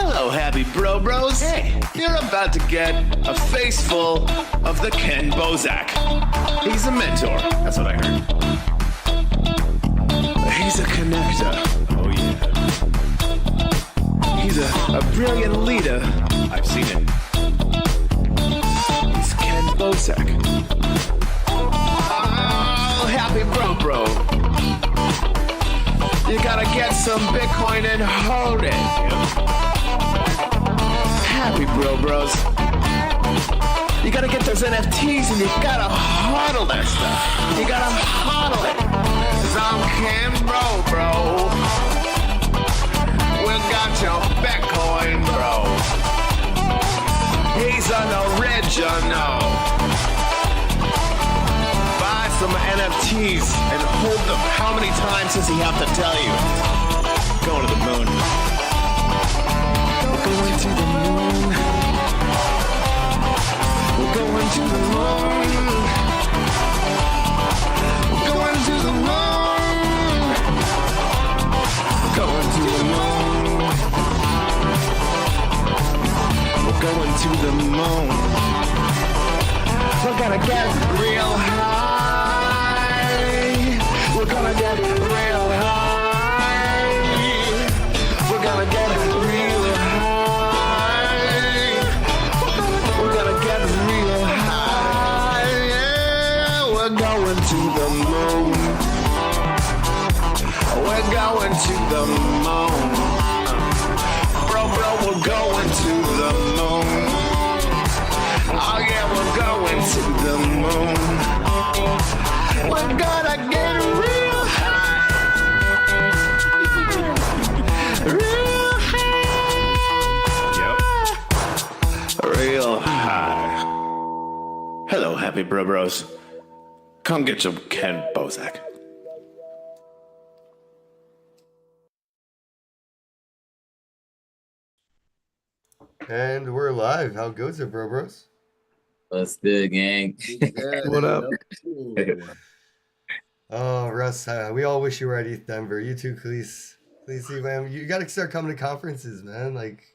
Hello, happy bro bros. Hey, you're about to get a face full of the Ken Bozak. He's a mentor. That's what I heard. He's a connector. Oh, yeah. He's a brilliant leader. I've seen it. He's Ken Bozak. Oh, happy bro. You gotta get some Bitcoin and hold it. Happy bros. You gotta get those NFTs and you gotta hodl that stuff. You gotta hodl it. 'Cause I'm Ken bro. We got your Bitcoin, bro. He's an original. Buy some NFTs and hold them. How many times does he have to tell you? Going to the moon. We're going to the moon. We're going to the moon. We're going to the moon. Going to the moon. We're going to the moon. We're gonna get real high. We're gonna get real high. We're gonna get real high. We're gonna get real high. Yeah, we're going to the moon. We're going to the moon. Bro, we're going to the moon. Oh yeah, we're going to the moon. We're gonna get real high. Real high. Yep. Real high. Hello, happy bros. Come get some Ken Bozak. And we're live. How goes it, bros? What's good, gang? What up? Oh, Russ, we all wish you were at ETH Denver. You too, Khalees, man. You got to start coming to conferences, man. Like,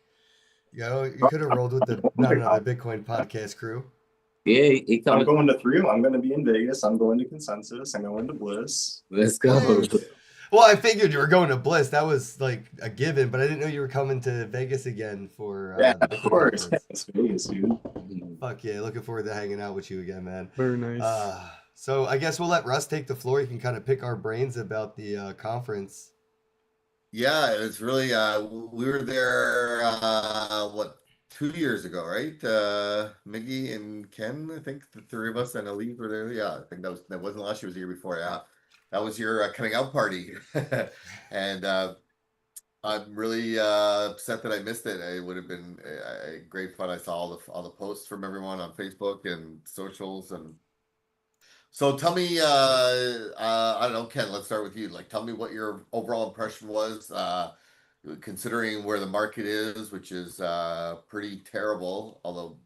you could have rolled with the Bitcoin podcast crew. Yeah, he I'm coming. going to 3. I'm going to be in Vegas. I'm going to Consensus. I'm going to Bliss. Let's go. Well, I figured you were going to Bliss. That was like a given, but I didn't know you were coming to Vegas again for Yeah, the of Bitcoin course. conference. It's Vegas, dude. Fuck yeah, looking forward to hanging out with you again, man. Very nice. So I guess we'll let Russ take the floor. You can kind of pick our brains about the conference. Yeah, it was really we were there 2 years ago, right? Miggy and Ken, I think the three of us and Elise were there. Yeah, I think that wasn't last year, it was the year before. Yeah, that was your coming out party, and I'm really upset that I missed it. It would have been great fun. I saw all the posts from everyone on Facebook and socials, and so tell me, I don't know, Ken, let's start with you. Like, tell me what your overall impression was, considering where the market is, which is pretty terrible, although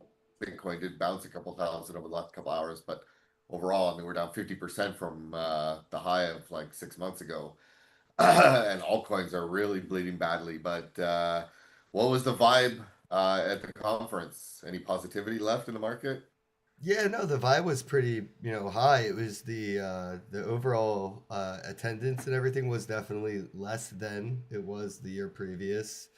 Bitcoin did bounce a couple thousand over the last couple hours. But overall, I mean, we're down 50% from the high of like 6 months ago. And altcoins are really bleeding badly. But what was the vibe at the conference? Any positivity left in the market? Yeah, no, the vibe was pretty, high. It was the overall attendance and everything was definitely less than it was the year previous.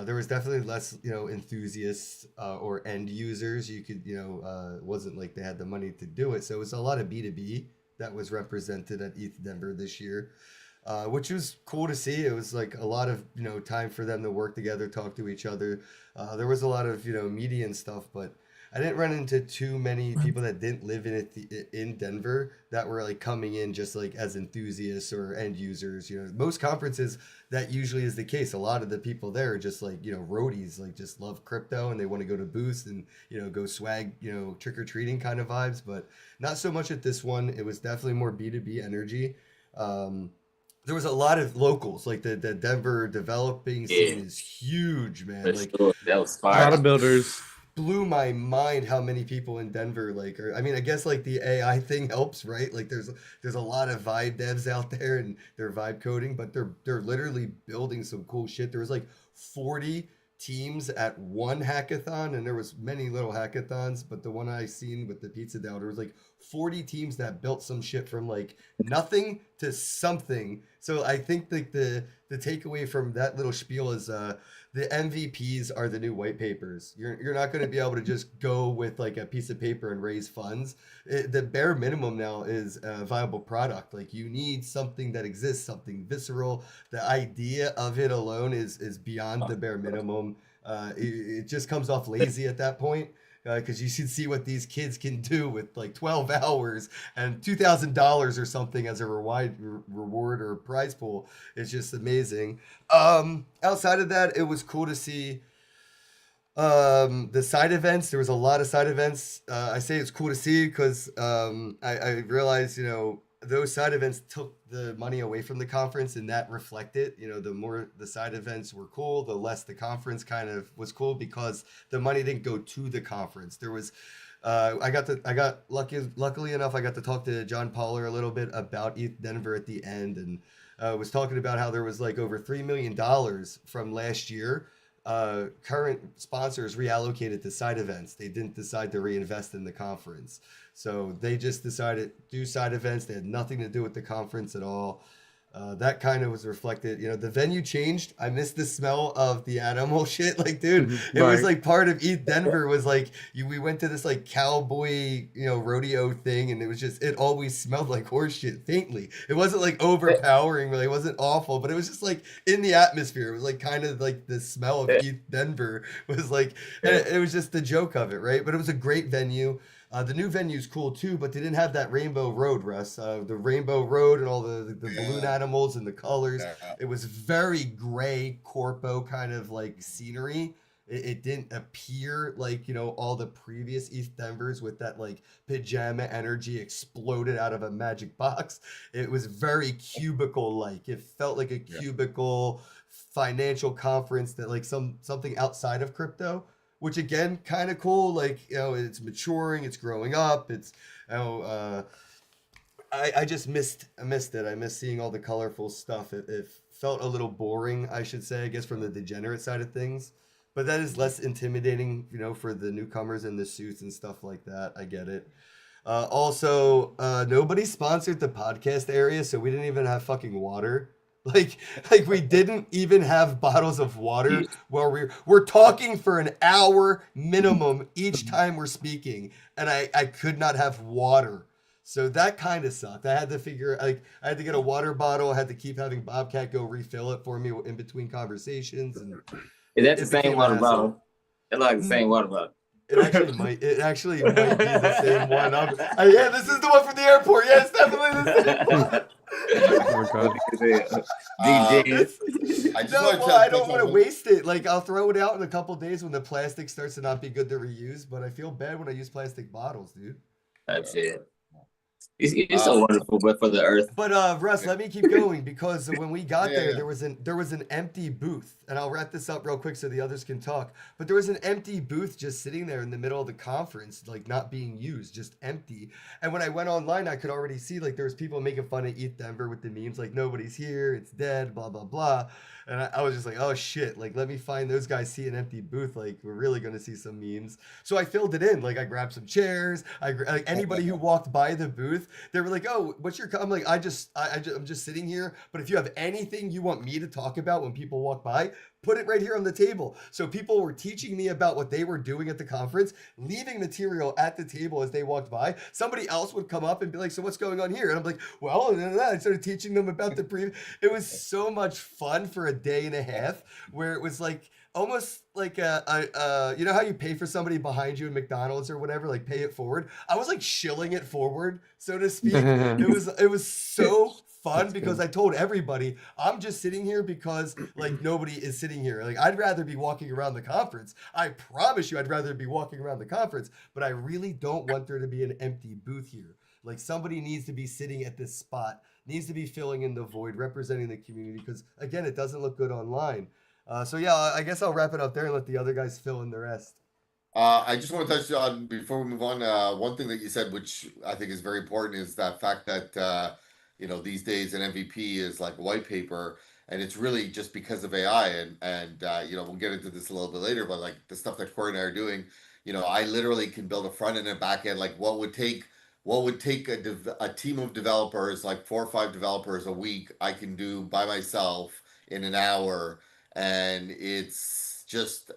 There was definitely less, enthusiasts or end users. You could, it wasn't like they had the money to do it. So it was a lot of B2B that was represented at ETH Denver this year, which was cool to see. It was like a lot of, time for them to work together, talk to each other. There was a lot of, media and stuff, but I didn't run into too many people that didn't live in Denver that were like coming in just like as enthusiasts or end users. Most conferences that usually is the case. A lot of the people there are just like, roadies, like just love crypto and they want to go to booths and, go swag, trick-or-treating kind of vibes, but not so much at this one. It was definitely more B2B energy. There was a lot of locals, like the Denver developing scene is huge, man. Like That was A lot fire. of builders. blew my mind how many people in Denver I mean, I guess like the AI thing helps, right? Like there's a lot of vibe devs out there and they're vibe coding, but they're literally building some cool shit. There was like 40 teams at one hackathon, and there was many little hackathons, but the one I seen with the pizza dough, there was like 40 teams that built some shit from like nothing to something. So I think like the takeaway from that little spiel is the MVPs are the new white papers. You're not going to be able to just go with like a piece of paper and raise funds. The bare minimum now is a viable product. Like you need something that exists, something visceral. The idea of it alone is beyond the bare minimum. It just comes off lazy at that point. Because you should see what these kids can do with like 12 hours and $2,000 or something as a reward or prize pool. It's just amazing. Outside of that, it was cool to see the side events. There was a lot of side events. I say it's cool to see because I realized, you know, those side events took the money away from the conference, and that reflected, you know, the more the side events were cool, the less the conference kind of was cool because the money didn't go to the conference. There was luckily enough, I got to talk to John Poller a little bit about ETH Denver at the end, and was talking about how there was like over $3 million from last year. Current sponsors reallocated to side events. They didn't decide to reinvest in the conference. So they just decided to do side events. They had nothing to do with the conference at all. That kind of was reflected. You know, the venue changed. I missed the smell of the animal shit. Like, dude, it was like part of ETH Denver was like, we went to this like cowboy, you know, rodeo thing, and it was just, it always smelled like horse shit faintly. It wasn't like overpowering, really. It wasn't awful, but it was just like in the atmosphere. It was like kind of like the smell of ETH Denver was like, it was just the joke of it, right? But it was a great venue. The new venue's cool too, but they didn't have that Rainbow Road, Russ. The Rainbow Road and all the balloon animals and the colors. It was very gray corpo kind of like scenery. It didn't appear like, you know, all the previous ETH Denvers with that like pajama energy exploded out of a magic box. It was very cubicle-like. It felt like a cubicle financial conference that like something outside of crypto. Which again, kind of cool. Like, you know, it's maturing, it's growing up. It's, you know, I just I missed it. I missed seeing all the colorful stuff. It felt a little boring, I should say, I guess, from the degenerate side of things. But that is less intimidating, you know, for the newcomers in the suits and stuff like that. I get it. Also, nobody sponsored the podcast area, so we didn't even have fucking water. Like we didn't even have bottles of water while we're talking for an hour minimum each time we're speaking, and I could not have water. So that kind of sucked. I had to I had to get a water bottle. I had to keep having Bobcat go refill it for me in between conversations. And is that the same water bottle? It's like the same water bottle. It actually might be the same one. Yeah, this is the one from the airport. Yeah, it's definitely the same one. Oh my God. I don't want to waste it. Like, I'll throw it out in a couple days when the plastic starts to not be good to reuse, but I feel bad when I use plastic bottles, dude. That's it. It's so wonderful, but for the earth. But Russ, let me keep going because when we got there, there was an empty booth, and I'll wrap this up real quick so the others can talk. But there was an empty booth just sitting there in the middle of the conference, like not being used, just empty. And when I went online, I could already see like there was people making fun of ETH Denver with the memes, like nobody's here, it's dead, blah blah blah. And I was just like, oh shit, like let me find those guys see an empty booth, like we're really gonna see some memes. So I filled it in, like I grabbed some chairs. Like anybody who walked by the booth, they were like, oh, what's your? I'm like, I'm just sitting here. But if you have anything you want me to talk about when people walk by, put it right here on the table. So people were teaching me about what they were doing at the conference, leaving material at the table as they walked by. Somebody else would come up and be like, so what's going on here? And I'm like, well, and I started teaching them about the It was so much fun for a day and a half where it was like almost like you know how you pay for somebody behind you in McDonald's or whatever, like pay it forward. I was like shilling it forward, so to speak. It was so fun because I told everybody I'm just sitting here because like nobody is sitting here. Like I'd rather be walking around the conference. I promise you I'd rather be walking around the conference, but I really don't want there to be an empty booth here. Like somebody needs to be sitting at this spot, needs to be filling in the void, representing the community because again, it doesn't look good online. So yeah, I guess I'll wrap it up there and let the other guys fill in the rest. I just want to touch on, before we move on, one thing that you said, which I think is very important, is that fact that, you know, these days an MVP is like white paper. And it's really just because of AI, and you know, we'll get into this a little bit later, but like the stuff that Corey and I are doing, you know, I literally can build a front end and back end. Like what would take a team of developers, like 4 or 5 developers a week, I can do by myself in an hour. And it's just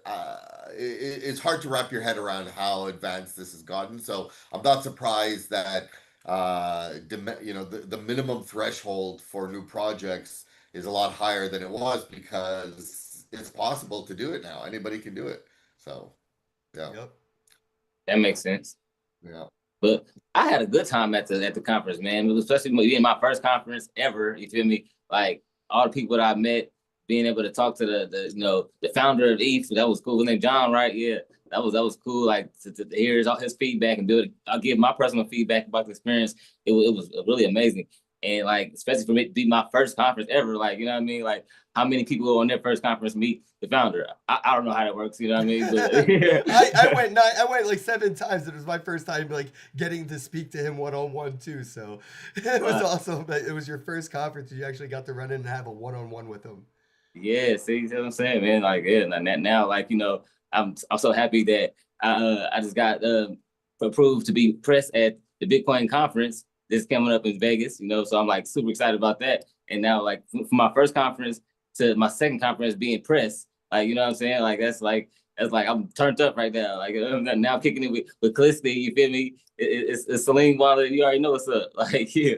it's hard to wrap your head around how advanced this has gotten. So I'm not surprised that you know, the minimum threshold for new projects is a lot higher than it was, because it's possible to do it now. Anybody can do it. So yeah. Yep. That makes sense. Yeah. But I had a good time at the conference, man. It was especially being my first conference ever. You feel me? Like all the people that I met, being able to talk to the you know, the founder of ETH, that was cool. His name John, right? Yeah, that was cool. Like to hear his feedback and build. I'll give my personal feedback about the experience. It was really amazing. And like, especially for me to be my first conference ever, like, you know what I mean? Like, how many people on their first conference meet the founder? I don't know how that works, you know what I mean? But, yeah. I went like 7 times. It was my first time like getting to speak to him one-on-one too. So it was awesome that it was your first conference. You actually got to run in and have a one-on-one with him. Yeah, see what I'm saying, man? Like, yeah, now, like, you know, I'm so happy that I just got approved to be pressed at the Bitcoin conference. This coming up in Vegas, you know, so I'm like super excited about that. And now, like, from my first conference to my second conference being pressed, like, you know what I'm saying? Like, that's like I'm turned up right now. Like, now I'm kicking it with Clisty, you feel me? It's Celine Waller, you already know what's up. Like, yeah.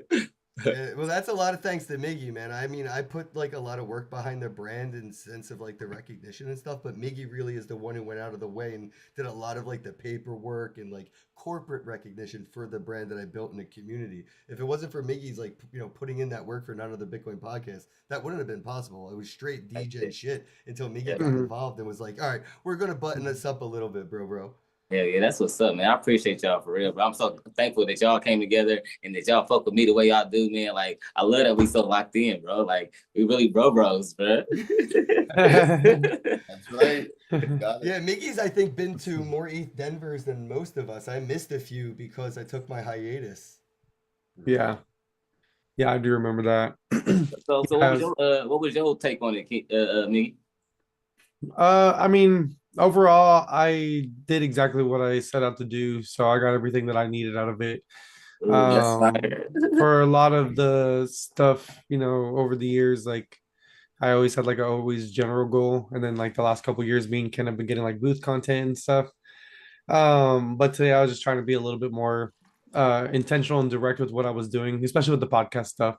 Yeah, well, that's a lot of thanks to Miggy, man. I mean, I put like a lot of work behind the brand and sense of like the recognition and stuff, but Miggy really is the one who went out of the way and did a lot of like the paperwork and like corporate recognition for the brand that I built in the community. If it wasn't for Miggy's like, you know, putting in that work for None of the Bitcoin podcast, that wouldn't have been possible. It was straight DJ shit until Miggy got involved and was like, all right, we're gonna button this up a little bit, bro. Yeah, that's what's up, man. I appreciate y'all for real, bro. I'm so thankful that y'all came together and that y'all fuck with me the way y'all do, man. Like, I love that we so locked in, bro. Like, we really bros, bro. That's right. Got it. Yeah, Miggy's I think been to more ETH Denvers than most of us. I missed a few because I took my hiatus. Yeah. Yeah, I do remember that. So what was your take on it, Miggy? I mean, overall, I did exactly what I set out to do, so I got everything that I needed out of it. Ooh, that's Um, fire. for a lot of the stuff, you know, over the years, like I always had like a always general goal, and then like the last couple years, me and Ken have been getting like booth content and stuff. But today I was just trying to be a little bit more intentional and direct with what I was doing, especially with the podcast stuff.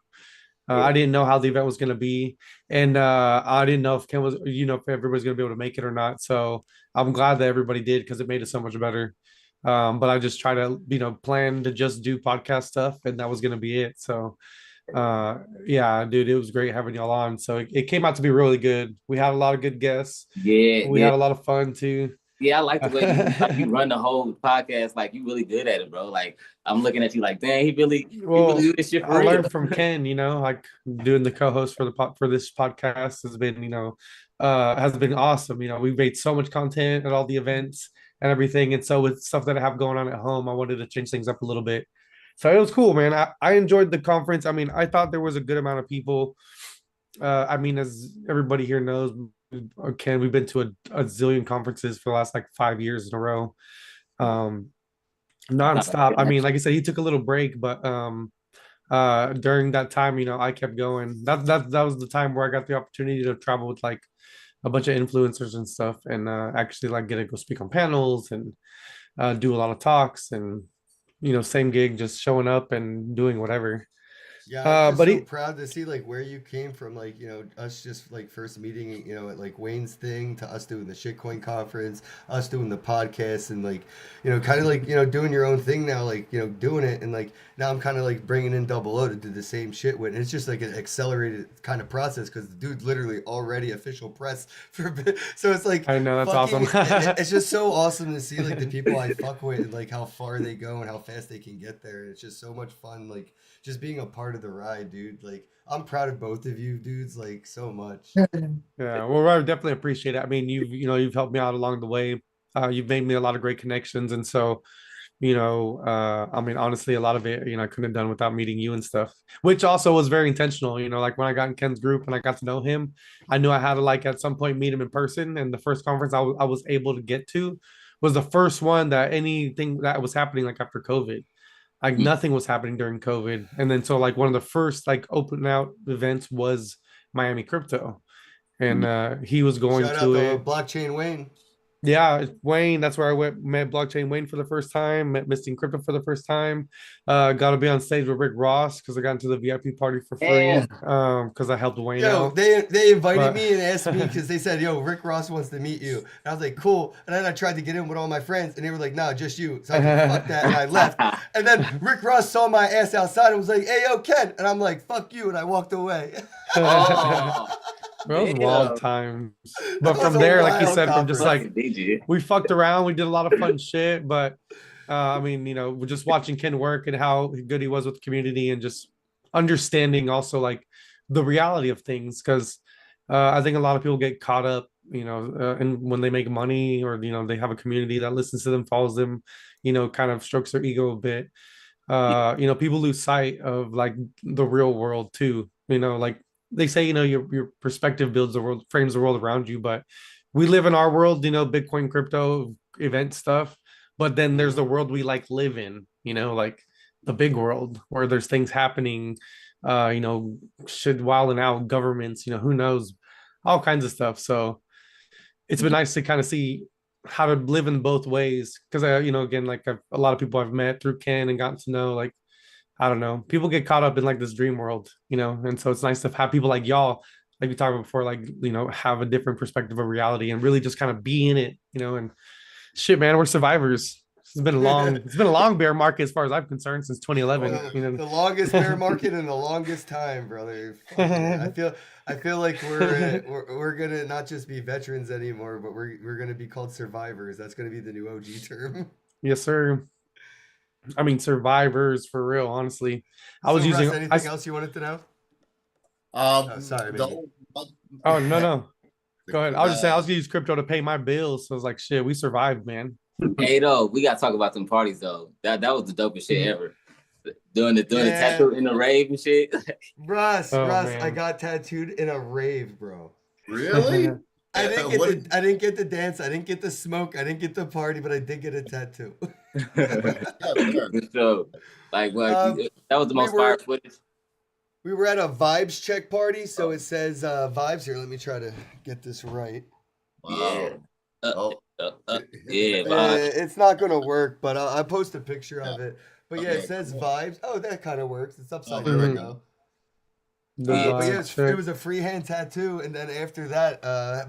I didn't know how the event was going to be, and I didn't know if Ken was, you know, if everybody's going to be able to make it or not. So I'm glad that everybody did, because it made it so much better. But I just try to, you know, plan to just do podcast stuff, and that was going to be it. So yeah, dude, it was great having y'all on. So it came out to be really good. We had a lot of good guests. Yeah, We had a lot of fun too. Yeah, I like the way you run the whole podcast. Like, you really good at it, bro. Like, I'm looking at you like, dang, he really do this shit for I real. learned from Ken, you know, like doing the co-host for for this podcast has been, you know, has been awesome. You know, we've made so much content at all the events and everything. And so with stuff that I have going on at home, I wanted to change things up a little bit. So it was cool, man. I enjoyed the conference. I mean, I thought there was a good amount of people. I mean, as everybody here knows, Ken, we've been to a zillion conferences for the last like 5 years in a row. Nonstop. I mean, like I said, he took a little break, but during that time, you know, I kept going. That was the time where I got the opportunity to travel with like a bunch of influencers and stuff, and actually like get to go speak on panels and do a lot of talks, and you know, same gig, just showing up and doing whatever. Yeah, I'm But just so proud to see like where you came from, like, you know, us just like first meeting, you know, at like Wayne's thing to us doing the shitcoin conference, us doing the podcast, and like, you know, kind of like, you know, doing your own thing now, like, you know, doing it, and like now I'm kind of like bringing in Double O to do the same shit with, and it's just like an accelerated kind of process because the dude's literally already official press for, so it's like, I know, that's fucking, awesome. it's just so awesome to see like the people I fuck with and like how far they go and how fast they can get there. It's just so much fun, like just being a part of the ride, dude. Like, I'm proud of both of you dudes, like, so much. Yeah, well, I definitely appreciate it. I mean, you know, you've helped me out along the way. You've made me a lot of great connections, and so I mean, honestly, a lot of it, I couldn't have done without meeting you and stuff, which also was very intentional. Like when I got in Ken's group and I got to know him, I knew I had to like at some point meet him in person. And the first conference I was able to get to was the first one that anything that was happening like after COVID. Like Mm. nothing was happening during COVID. And then so like one of the first like open out events was Miami Crypto. And he was going Shout out to to it. Blockchain Wayne. Yeah, Wayne, that's where I met Blockchain Wayne for the first time, met Misting Crypto for the first time. Got to be on stage with Rick Ross because I got into the VIP party for free. Yeah. Because I helped Wayne Yo, out. they invited But- me and asked me because they said, "Yo, Rick Ross wants to meet you." And I was like, "Cool." And then I tried to get in with all my friends, and they were like, "No, just you." So I was like, "Fuck that," and I left. And then Rick Ross saw my ass outside and was like, "Hey, yo, Ken," and I'm like, "Fuck you," and I walked away. Oh, That was damn. wild times. That But was from a there, like you wild said, from just conference. like DJ. we fucked around, we did a lot of fun shit. But I mean, we're just watching Ken work and how good he was with the community and just understanding also like the reality of things. Because I think a lot of people get caught up, and when they make money or they have a community that listens to them, follows them, kind of strokes their ego a bit. People lose sight of like the real world too. Like they say, your perspective builds the world, frames the world around you. But we live in our world, Bitcoin, crypto, event stuff. But then there's the world we like live in, like the big world where there's things happening, shit wilding out, governments, who knows, all kinds of stuff. So it's been nice to kind of see how to live in both ways because again, like a lot of people I've met through Ken and gotten to know, like I don't know, people get caught up in like this dream world, and so it's nice to have people like y'all, like we talked about before, like have a different perspective of reality and really just kind of be in it, and shit, man, we're survivors. It's been a long bear market as far as I'm concerned since 2011. The longest bear market in the longest time, brother. Fuck yeah. I feel like we're gonna not just be veterans anymore, but we're gonna be called survivors. That's gonna be the new OG term. Yes, sir. I mean, survivors for real. Honestly, I was So, using. Russ, anything else you wanted to know? Sorry, the baby. whole- Oh no. Go ahead. I was just saying I was gonna use crypto to pay my bills. So I was like, shit, we survived, man. Hey, though, we gotta talk about them parties though. That was the dopest shit ever. Doing the Yeah. tattoo in the rave and shit. Russ, Oh, I man. got tattooed in a rave, bro. Really? I didn't get What- I didn't get the dance, I didn't get the smoke, I didn't get the party, but I did get a tattoo. Good show. Like, Um, that was the we most were- fire footage. We were at a vibes check party, so it says vibes here. Let me try to get this right. Yeah. Wow. Oh. Yeah, Yeah, vibes. it's not gonna work, but I post a picture of it. But yeah, it Okay, says cool. vibes. Oh, that kind of works. It's upside Oh, down there we now. The But yeah, vibe it was a freehand tattoo, and then after that,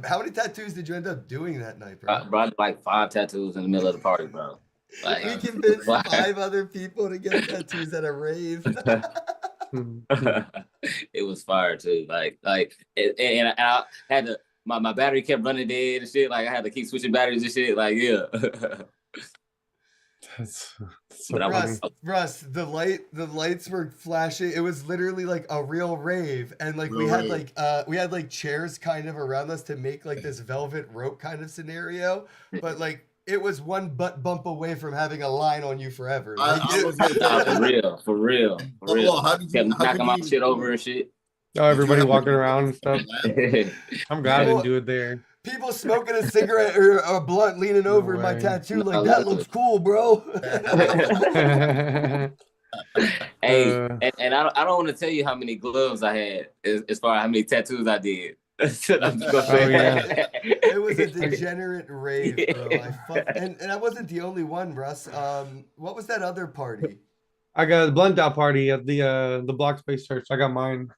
how many tattoos did you end up doing that night, bro? I brought like 5 tattoos in the middle of the party, bro. Like, We convinced Wow. 5 other people to get tattoos at a rave. check. it was fire too. And I had to. My battery kept running dead and shit. Like I had to keep switching batteries and shit. Like yeah. That's so But I funny. was Russ, the lights were flashing. It was literally like a real rave, and like we had Real like chairs kind of around us to make like this velvet rope kind of scenario, but like it was one butt bump away from having a line on you forever. I Like, was gonna Nah, say, for real. well, how did you, Kept how knocking could my you- shit over and shit. Oh, everybody have walking to- around and stuff. I'm glad I didn't do it there. people smoking a cigarette or a blunt, leaning over in my way. tattoo, No, like that that's looks it. cool, bro. Hey, Uh. and I don't want to tell you how many gloves I had as far as how many tattoos I did. I'm just gonna say Oh, yeah. that. It was a degenerate rave, bro. And I wasn't the only one, Russ. What was that other party? I got a blend out party at the Block Space Church. I got mine.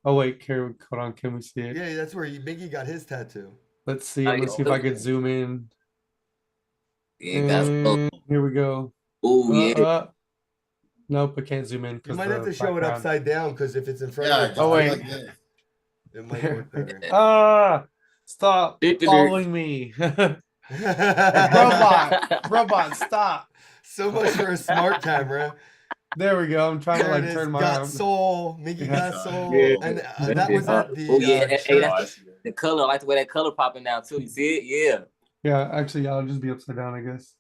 Oh wait, hold on. Can we see it? Yeah, that's where Biggie got his tattoo. Let's see. Oh, Let's see if I could zoom in. Yeah, that's And here we go. oh yeah. Nope, I can't zoom in. You 'cause might have the to show it background. upside down because if it's in front Yeah, of Oh, it, wait. like this. it might work better. Stop Do-do-do. following me. Robot, stop. So much for a smart camera. There we go. I'm trying to There it like is. turn my Got soul. Miggy got soul. Yeah. And that was at the Oh, yeah. Hey, church. that's the color. I like the way that color popping now too. You see it? Yeah. Yeah, actually, I'll just be upside down, I guess.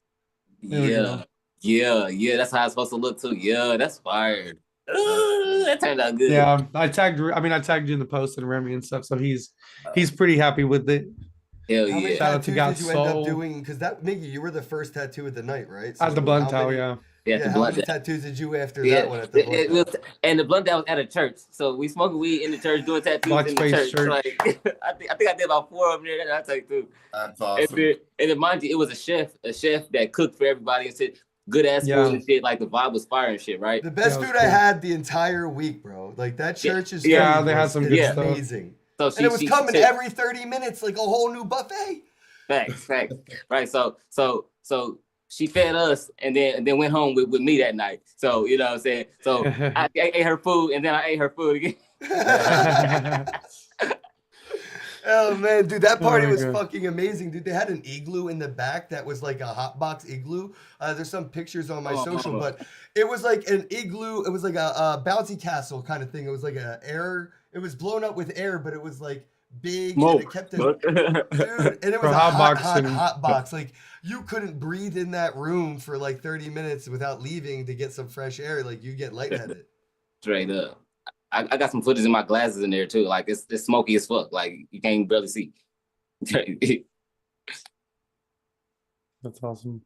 There we Yeah. go. Yeah, that's how it's supposed to look too. Yeah, that's fired. That turned out good. Yeah, I tagged you in the post and Remy and stuff, so he's pretty happy with it. Hell How many yeah. Shout out to tattoos did you end up Gasol doing? Because that Miggy, you were the first tattoo of the night, right? at the So Blunt how Tower, many? yeah. Yeah, Yeah, the how blunt. many tattoos did you after Yeah, that one at the blunt? it was, and the blunt that was at a church. So we smoking weed in the church, doing tattoos Black in the Space church. Church. Like I think I did about 4 of them there. That I take too. That's And awesome. then mind you, it was a chef that cooked for everybody and said good ass Yeah. food and shit. Like the vibe was fire and shit, right? The best Yeah, it was food I cool. had the entire week, bro. Like that Yeah. church's Yeah, food they had was some good stuff. amazing. So And it was coming she- every 30 minutes, like a whole new buffet. Facts. Right. So she fed us and then went home with me that night. So you know what I'm saying? So I ate her food and then I ate her food again. Oh man, dude, that party my was God. fucking amazing, dude. They had an igloo in the back that was like a hot box igloo. There's some pictures on my social, but it was like an igloo. It was like a bouncy castle kind of thing. It was like it was blown up with air, but it was like big and it kept it. Dude, and it was For a hot box hot and- box. Like you couldn't breathe in that room for like 30 minutes without leaving to get some fresh air. Like you get lightheaded. Straight up. I got some footage in my glasses in there too. Like it's smoky as fuck. Like you can't barely see. That's awesome.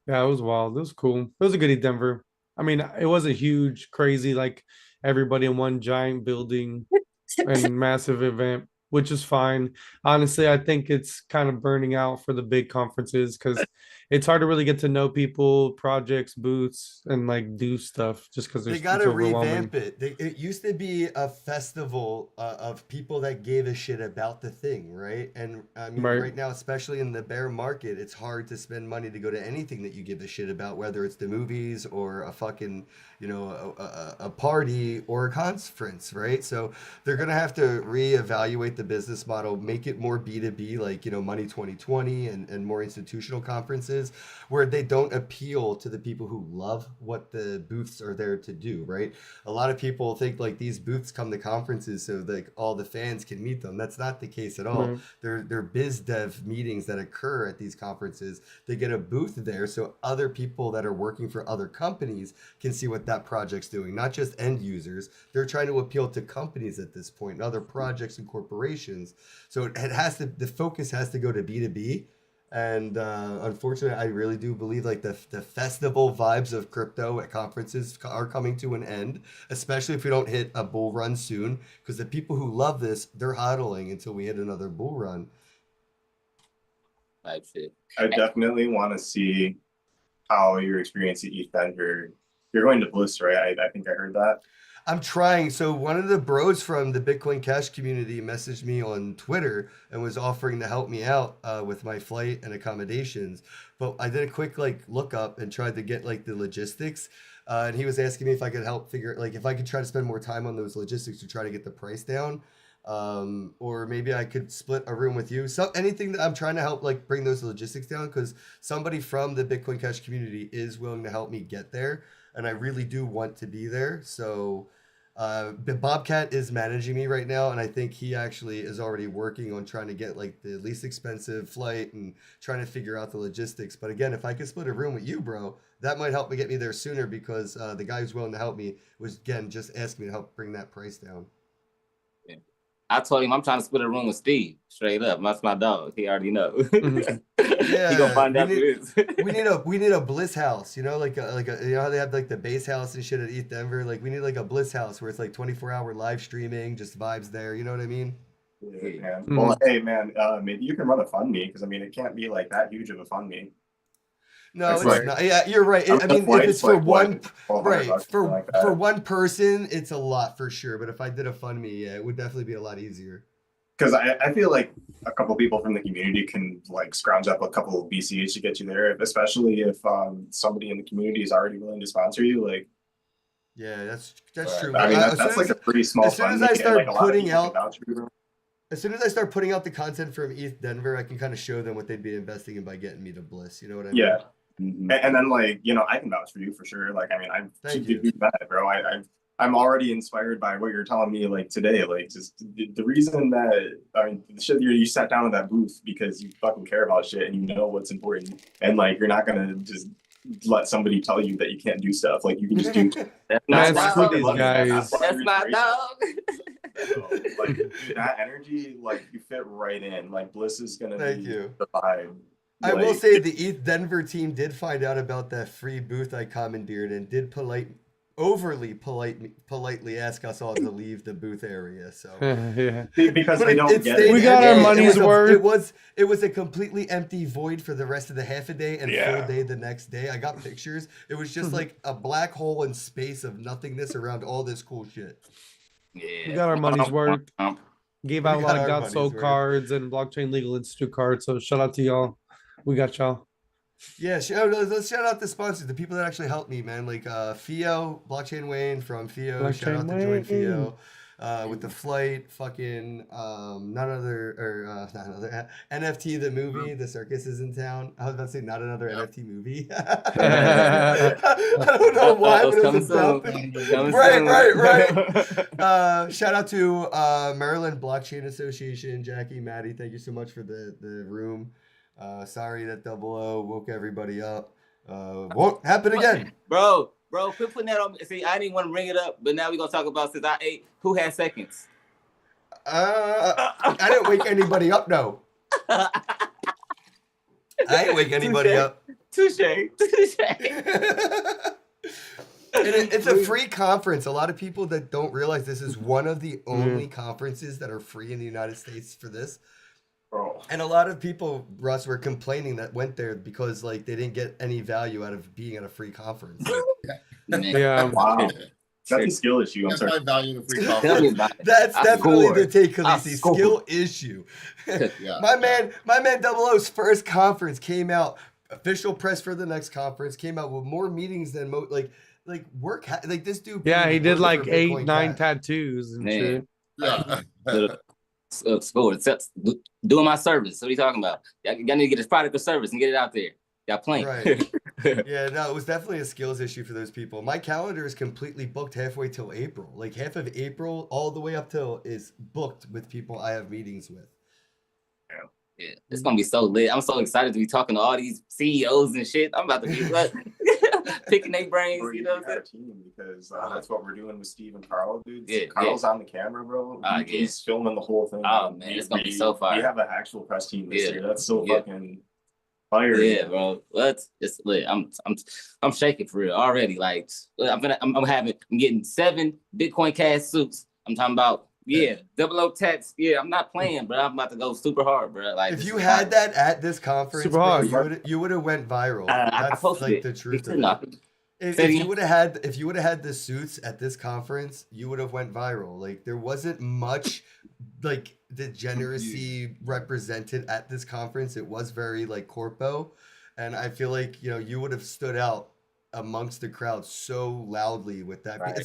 Yeah, it was wild. It was cool. It was a good Denver. I mean, it wasn't huge, crazy, like everybody in one giant building and massive event, which is fine. Honestly, I think it's kind of burning out for the big conferences because it's hard to really get to know people, projects, booths, and like do stuff just because They it's got to overwhelming. revamp it. It used to be a festival of people that gave a shit about the thing, right? And I mean, Right. right now, especially in the bear market, it's hard to spend money to go to anything that you give a shit about, whether it's the movies or a fucking, a party or a conference, right? So they're gonna have to reevaluate the business model, make it more B2B, like Money 2020 and more institutional conferences where they don't appeal to the people who love what the booths are there to do, right? A lot of people think like these booths come to conferences so like all the fans can meet them. That's not the case at all. Right. They're biz dev meetings that occur at these conferences. They get a booth there so other people that are working for other companies can see what that project's doing, not just end users. They're trying to appeal to companies at this point and other projects and corporations. So the focus has to go to B2B. And unfortunately, I really do believe like the festival vibes of crypto at conferences are coming to an end, especially if we don't hit a bull run soon. Because the people who love this, they're hodling until we hit another bull run. Type shit. I definitely want to see how your experience at ETH Denver. You're going to Bliss, right? I think I heard that. I'm trying. So one of the bros from the Bitcoin Cash community messaged me on Twitter and was offering to help me out with my flight and accommodations. But I did a quick like look up and tried to get like the logistics. And he was asking me if I could help figure like if I could try to spend more time on those logistics to try to get the price down. Or maybe I could split a room with you. So anything that I'm trying to help like bring those logistics down because somebody from the Bitcoin Cash community is willing to help me get there. And I really do want to be there. So Bobcat is managing me right now, and I think he actually is already working on trying to get like the least expensive flight and trying to figure out the logistics. But again, if I could split a room with you, bro, that might help me get me there sooner because the guy who's willing to help me was again just asking me to help bring that price down. I told him I'm trying to split a room with Steve. Straight up. That's my dog. He already know. Mhm. He gonna find we out need- who it is. we need a bliss house, like how they have like the base house and shit at ETH Denver. Like we need like a bliss house where it's like 24-hour live streaming, just vibes there. You know what I mean? Yeah, man. Mhm. Well, hey, man, maybe you can run a fund me because I mean it can't be like that huge of a fund me. No, It's it's like- not. Yeah, you're right. I mean, if it's for one, right, for one person, it's a lot for sure. But if I did a fund me, yeah, it would definitely be a lot easier. Because I feel like a couple people from the community can like scrounge up a couple of BCH to get you there, especially if somebody in the community is already willing to sponsor you. Like, Yeah, that's true. I mean, But that's like a pretty small as soon fund as I me, and, start like, a lot of putting people can out- vouch for you, bro. as soon as I start putting out the content from ETH Denver, I can kind of show them what they'd be investing in by getting me to Bliss. You know what I mean? Yeah. And then like, I can vouch for you for sure. Like, I mean, Thank you you. bet, bro. I'm already inspired by what you're telling me like today. Like just the reason that the shit you sat down in that booth because you fucking care about shit and you know what's important and like you're not gonna just let somebody tell you that you can't do stuff. Like you can just do. That's Man, my screw dog. these guys. That's my dog. So, like dude, that energy, like you fit right in. Like Bliss is gonna Thank be you. the vibe. I will Like, say the ETH Denver team did find out about that free booth I commandeered and did politely ask us all to leave the booth area. So Yeah. because But they don't it get stayed it. We got empty. our It money's was a- worth. It was a completely empty void for the rest of the half a day and Yeah. full day the next day. I got pictures. It was just like a black hole in space of nothingness around all this cool shit. Yeah. We got our money's worth. Gave out a We lot got of our Got money's Sold worth. cards and Blockchain Legal Institute cards. So shout out to y'all. We got y'all. Yeah, let's shout out the sponsors, the people that actually helped me, man. Like Fio, Blockchain Wayne from Fio. Shout out to Blockchain Join Fio. Wayne. With the flight, fucking not another NFT the movie. The circus is in town. I was about to say not another NFT movie. I don't know why, but it was about right. Shout out to Maryland Blockchain Association, Jackie, Maddie. Thank you so much for the room. Sorry that Double O woke everybody up. Won't happen again. Bro, quit putting that on. See, I didn't want to bring it up, but now we're gonna talk about since I ate. Who had seconds? I didn't wake anybody up. No, I didn't wake anybody up. Touche. It's a free conference. A lot of people that don't realize this is one of the only conferences that are free in the United States for this. Bro. And a lot of people, Russ, were complaining that went there because like they didn't get any value out of being at a free conference. Yeah. Wow. That's a skill issue. I'm That's sorry. my value of free Tell me coffee. about it. That's I definitely scored. the take, I Khaleesi. scored. Skill issue. Yeah. my man Double O's first conference came out, official press for the next conference, came out with more meetings than like this dude. Yeah, he did worked like for 8, Bitcoin 9 Cash. tattoos and Man. shit. Yeah. Score. Doing my service. What are you talking about? Y'all need to get this product or service and get it out there. Y'all playing. Right. Yeah, no, it was definitely a skills issue for those people. My calendar is completely booked halfway till April. Like half of April all the way up till is booked with people I have meetings with. Yeah, it's gonna be so lit. I'm so excited to be talking to all these CEOs and shit. I'm about to be like, picking their brains, Or you know. our team because that's what we're doing with Steve and Carl, dude. Yeah, Carl's on the camera, bro. Yeah. He's filming the whole thing. Oh, man, it's gonna be so fire. We have an actual press team this Yeah. year. That's so Yeah. fucking fire. Yeah, bro. It's lit. I'm shaking for real already. Like I'm getting 7 Bitcoin Cash suits. I'm talking about Double O Tats. Yeah, I'm not playing, bro. I'm about to go super hard, bro. Like If you had that at this conference, Super bro, hard. you would have went viral. I That's posted like it. the truth It's of it. enough. If Say it you again. would have had the suits at this conference, you would have went viral. Like there wasn't much like degeneracy represented at this conference. It was very like corpo, and I feel like you would have stood out amongst the crowd so loudly with that, Right,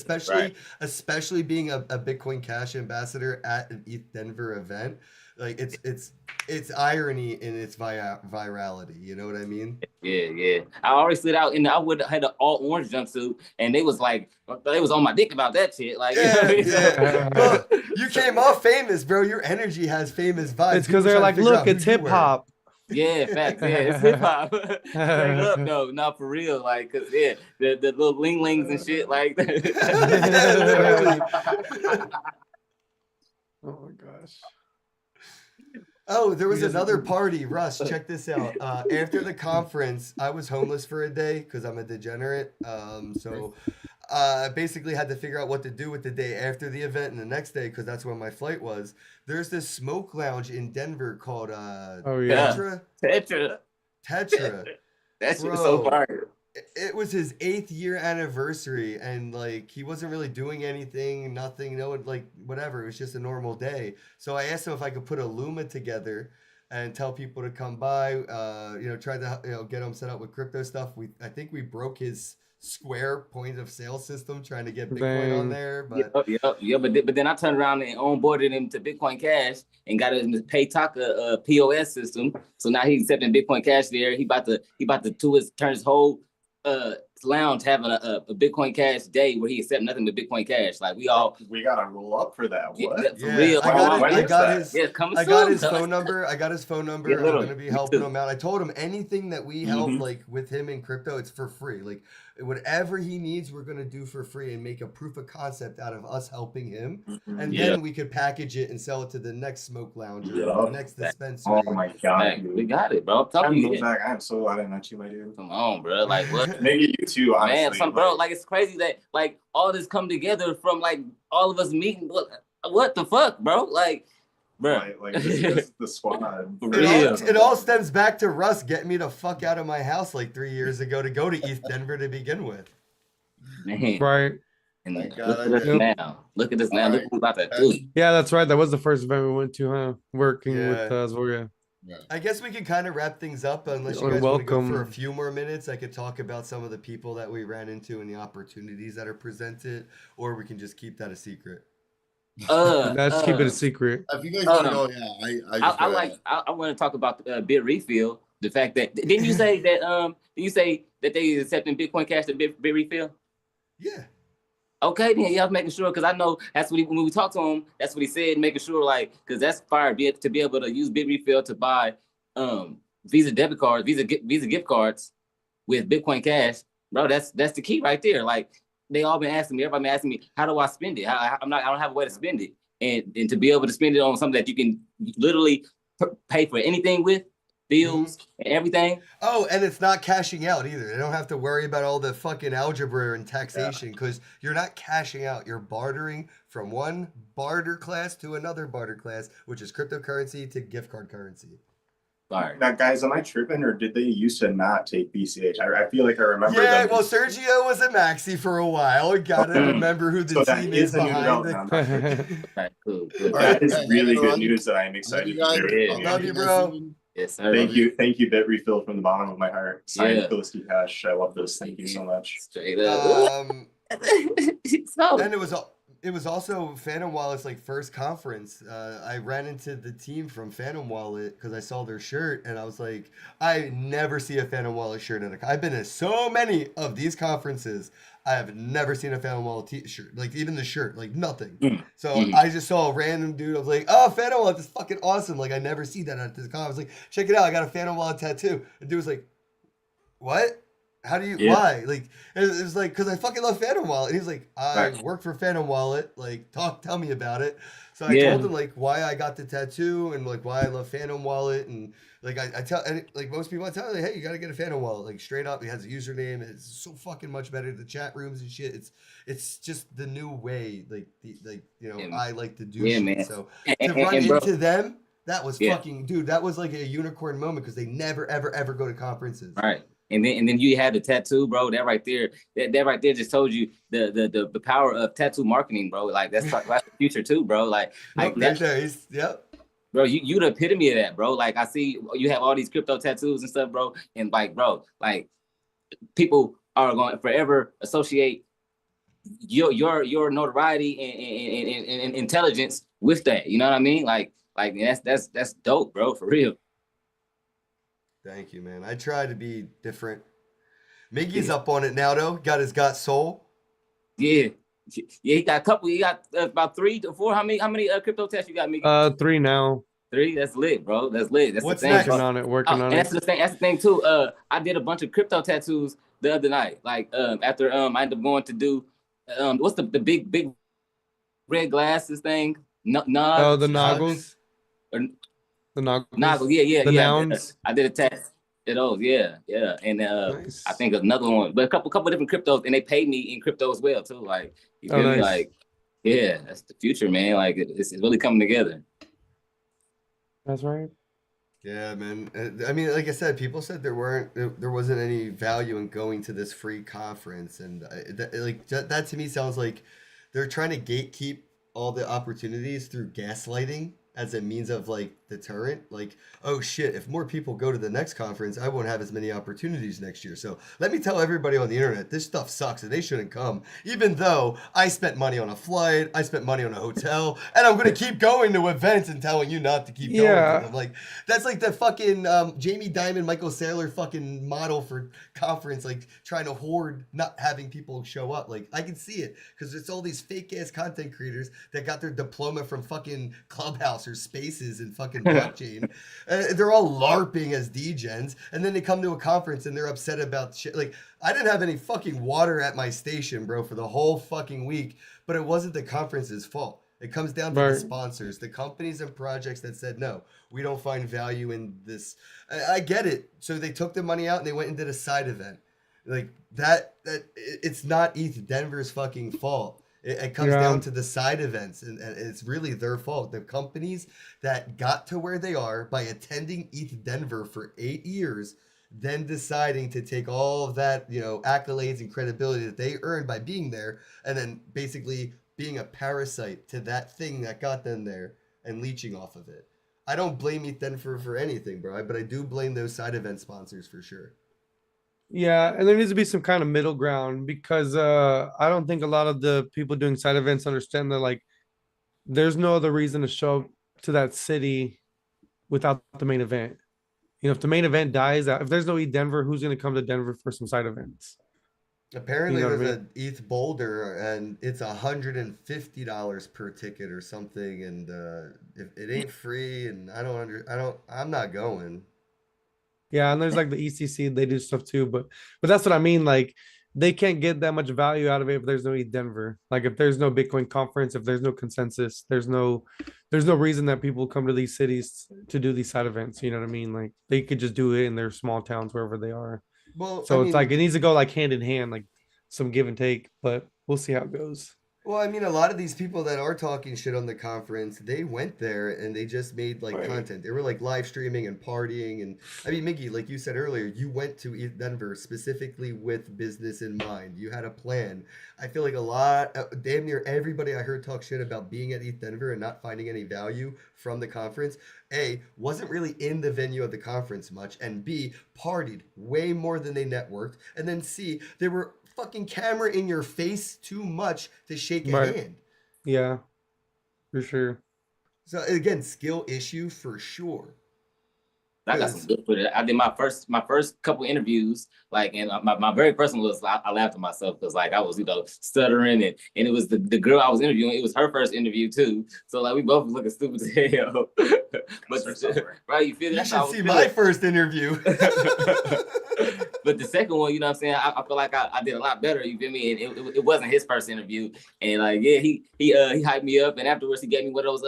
especially being a Bitcoin Cash ambassador at an ETH Denver event. Like it's irony in its virality. You know what I mean? Yeah. I already slid out and I would have had an all orange jumpsuit, and they was on my dick about that shit. Like, Yeah. Well, you came off famous, bro. Your energy has famous vibes. It's because People they're trying to like, figure look, out who it's you hip were. hop. Yeah, facts. Yeah, it's hip hop. Straight up, no, not for real. Like, cause the little ling lings and shit, like. Oh my gosh. Oh, there was another party. Russ, check this out. After the conference, I was homeless for a day because I'm a degenerate. So I basically had to figure out what to do with the day after the event and the next day because that's when my flight was. There's this smoke lounge in Denver called Oh yeah. Tetra. Tetra. That shit was so Bro. fire. It was his 8th year anniversary, and like he wasn't really doing anything, nothing, no, like whatever. It was just a normal day. So I asked him if I could put a Luma together and tell people to come by. Try to get him set up with crypto stuff. I think we broke his Square point of sale system trying to get Bitcoin on Dang. there, but Yeah. But then I turned around and onboarded him to Bitcoin Cash and got him to Paytaka POS system. So now he's accepting Bitcoin Cash there. He about to turn his whole lounge having a Bitcoin Cash day where he accept nothing but Bitcoin Cash. Like we all We gotta roll up for that. yeah, What? for Yeah, real. I got When it. I is got that? his. Yeah, coming I got soon, his cuz. phone number. I got his phone number. Yeah, I'm literally. gonna be Me helping too. him out. I told him anything that we help, Mhm. like with him in crypto, it's for free. Like whatever he needs, we're gonna do for free and make a proof of concept out of us helping him. And Yeah. then we could package it and sell it to the next smoke lounge or the Yeah. next Oh dispensary. my god, Hey, we dude. got it, bro. I'm telling you, yeah. Zach, I am so glad I met you, my dude. Come on, bro. Like what? Maybe you too, honestly. Man, bro, like it's crazy that like all this come together from like all of us meeting. What the fuck, bro? Like, bro. like this is the squad. For It real. all, it all stems back to Russ getting me the fuck out of my house like 3 years ago to go to East Denver to begin with. Man. Right. And Thank God look I at us did. now. Look at us now. Look Alright. what we're about to do. Yeah, that's right. That was the first event we went to, huh? Working Yeah. with Zvoria. I guess we can kind of wrap things up unless you You're guys want to go for a welcome. few more minutes. I could talk about some of the people that we ran into and the opportunities that are presented, or we can just keep that a secret. Let's keep it a secret. If you guys want to go, yeah, I just I like. I want to talk about bit refill. The fact that didn't you say that they accepting Bitcoin Cash to bit refill? Yeah. Okay, then yeah, I was making sure because I know that's what when we talked to him, that's what he said, making sure like because that's fire to be able to use Bit Refill to buy Visa debit cards, Visa gift cards with Bitcoin Cash, bro. That's the key right there. Like they all been asking me, everybody been asking me, how do I spend it? I don't have a way to spend it, and to be able to spend it on something that you can literally pay for anything with, bills and everything. Oh, and it's not cashing out either. They don't have to worry about all the fucking algebra and taxation because you're not cashing out. You're bartering from one barter class to another barter class, which is cryptocurrency to gift card currency. Fire. Now, guys, am I tripping or did they used to not take BCH? I feel like I remember. Yeah, them- well, Sergio was a maxi for a while. You gotta remember who the So that team is is the new behind it. development. Right, cool. That is Hey, really good everyone. news that I'm excited you to guys. hear. Yeah. Love you, bro. Yes, sir. Thank you, Bit Refill from the bottom of my heart. Signed Yeah. Felicity Cash. I love this. Thank you so much. Straight up. So, And it was also Phantom Wallet's like first conference. I ran into the team from Phantom Wallet because I saw their shirt and I was like, I never see a Phantom Wallet shirt I've been to so many of these conferences. I have never seen a Phantom Wallet t-shirt, like even the shirt, like nothing. So I just saw a random dude. I was like, oh, Phantom Wallet, this is fucking awesome. Like I never see that at this con. I was like, check it out. I got a Phantom Wallet tattoo. The dude was like, what? How do you, Yeah. why? Like, it was like, because I fucking love Phantom Wallet. And he's like, I Right. work for Phantom Wallet. Like, tell me about it. So I Yeah. told him, like, why I got the tattoo and, like, why I love Phantom Wallet. And, like, I tell, and, like, most people I tell, like, hey, you got to get a Phantom Wallet. Like, straight up, it has a username. It's so fucking much better. The chat rooms and shit. It's just the new way, like, Yeah. I like to do Yeah, shit. man. So and, to and- run and bro, into them, that was Yeah. fucking, dude, that was like a unicorn moment because they never, ever, ever go to conferences. right. And then you had the tattoo, bro. That right there, that right there just told you the power of tattoo marketing, bro. Like that's the future too, bro. Like Nope, right that's, there. Yep. bro, you the epitome of that, bro. Like I see you have all these crypto tattoos and stuff, bro. And like, bro, like people are going to forever associate your notoriety and intelligence with that. You know what I mean? Like that's dope, bro, for real. Thank you, man. I try to be different. Miggy's up on it now, though. Got soul. Yeah. Yeah, he got a couple. He got about 3 to 4. How many crypto tests you got, Mickey? 3 now. 3. That's lit, bro. That's lit. That's What's the thing. next? Working on it. Working Oh, on and it. that's the thing. That's the thing too. I did a bunch of crypto tattoos the other night. Like after I ended up going to do what's the big red glasses thing? No, Oh, the Nugs. Noggles. The Noggles. Noggle. Yeah. The yeah. nouns. I did a test. Those, yeah. And Nice. I think another one, but a couple different cryptos, and they paid me in crypto as well too. Like you Oh, feel me? nice. Like yeah, that's the future, man. Like it's really coming together. That's right. Yeah, man. I mean, like I said, people said there wasn't any value in going to this free conference, and that to me sounds like they're trying to gatekeep all the opportunities through gaslighting. as a means of like deterrent. Like, oh shit, if more people go to the next conference, I won't have as many opportunities next year. So let me tell everybody on the internet this stuff sucks and they shouldn't come. Even though I spent money on a flight, I spent money on a hotel, and I'm gonna keep going to events and telling you not to keep going Yeah. to them. Like that's like the fucking Jamie Dimon, Michael Saylor fucking model for conference, like trying to hoard not having people show up. Like I can see it because it's all these fake ass content creators that got their diploma from fucking Clubhouse or Spaces and fucking blockchain. They're all LARPing as degens, and then they come to a conference and they're upset about shit. Like I didn't have any fucking water at my station, bro, for the whole fucking week, but it wasn't the conference's fault. It comes down to the Right. sponsors, the companies and projects that said, no, we don't find value in this. I get it. So they took the money out and they went and did a side event. Like it's not ETH Denver's fucking fault. It comes Yeah. down to the side events, and it's really their fault. The companies that got to where they are by attending ETH Denver for 8 years, then deciding to take all of that, accolades and credibility that they earned by being there, and then basically being a parasite to that thing that got them there and leeching off of it. I don't blame ETH Denver for anything, bro, but I do blame those side event sponsors for sure. Yeah, and there needs to be some kind of middle ground because I don't think a lot of the people doing side events understand that like there's no other reason to show up to that city without the main event. If the main event dies out, if there's no ETH Denver, who's gonna come to Denver for some side events? Apparently, You know what I there's an ETH Boulder, and it's $150 per ticket or something, and if it ain't free, and I'm not going. Yeah, and there's like the ECC, they do stuff too, but that's what I mean. Like they can't get that much value out of it if there's no ETH Denver. Like if there's no Bitcoin conference, if there's no consensus, there's no reason that people come to these cities to do these side events. You know what I mean? Like they could just do it in their small towns wherever they are. Well, So it's like it needs to go like hand in hand, like some give and take, but we'll see how it goes. Well, I mean, a lot of these people that are talking shit on the conference, they went there and they just made like Right. content. They were like live streaming and partying. And I mean, Miggy, like you said earlier, you went to ETH Denver specifically with business in mind. You had a plan. I feel like damn near everybody I heard talk shit about being at ETH Denver and not finding any value from the conference. A, wasn't really in the venue of the conference much, and B, partied way more than they networked. And then C, they were fucking camera in your face too much to shake a Right. hand. Yeah, for sure. So again, skill issue for sure. I got some good footage. I did my first couple interviews, like, and my very first one was I laughed at myself because like I was stuttering and it was the girl I was interviewing. It was her first interview too, so like we both was looking stupid as hell. But right, you feel You that's how I should was see feeling. my first interview. But the second one, you know what I'm saying? I feel like I did a lot better, you feel me? And it wasn't his first interview. And like, yeah, he hyped me up, and afterwards he gave me one of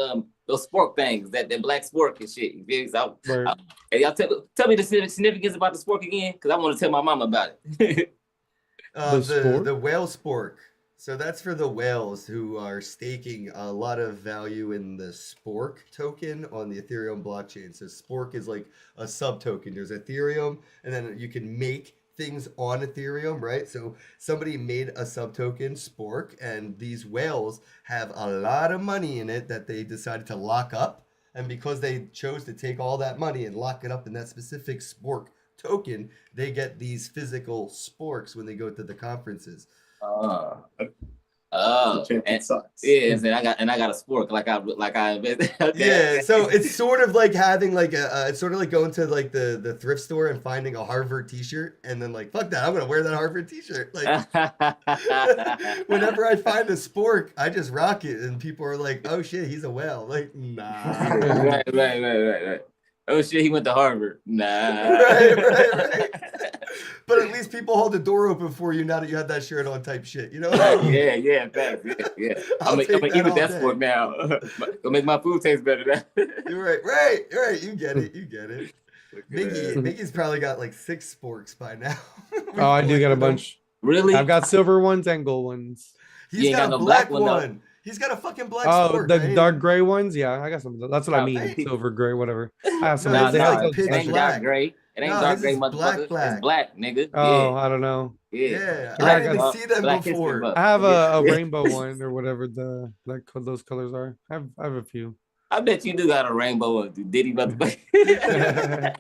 those spork things, that black spork and shit. You feel me? So Right. hey, y'all tell me the significance about the spork again, because I want to tell my mom about it. The spork? The whale spork. So that's for the whales who are staking a lot of value in the Spork token on the Ethereum blockchain. So Spork is like a sub token. There's Ethereum, and then you can make things on Ethereum, right? So somebody made a sub token Spork, and these whales have a lot of money in it that they decided to lock up. And because they chose to take all that money and lock it up in that specific Spork token, they get these physical sporks when they go to the conferences. Oh, Champion and sucks. yeah, and I got a spork like I invested. Okay. Yeah, so it's sort of like having like it's sort of like going to like the thrift store and finding a Harvard T-shirt and then like fuck that, I'm gonna wear that Harvard T-shirt. Like whenever I find a spork, I just rock it, and people are like, "Oh shit, he's a whale." Like, nah. Right. Oh shit, he went to Harvard. Nah. Right. But at least people hold the door open for you now that you have that shirt on, type shit. You know? Yeah, facts. Yeah. I'll I'm take gonna that eat with all that day. sport now. Gonna make my food taste better now. You're right. You get it. Mickey's probably got like 6 sporks by now. Oh, I do got a bunch. Really? I've got silver ones and gold ones. He's You ain't got got a no black black one, though. one. He's got a fucking black Oh, spork. the right? dark gray ones. Yeah, I got some. That's what I mean. Right. Silver, gray, whatever. I have some. No, Nah, it's they like have some pitch it ain't special- black. dark gray. It ain't No, dark his gray, is black, motherfucker. black. It's black, nigga. Oh, I don't know. Yeah, I I got- didn't see them Black History before. Month. I have a Yeah. rainbow one or whatever those colors are. I have a few. I bet you do got a rainbow on Diddy about to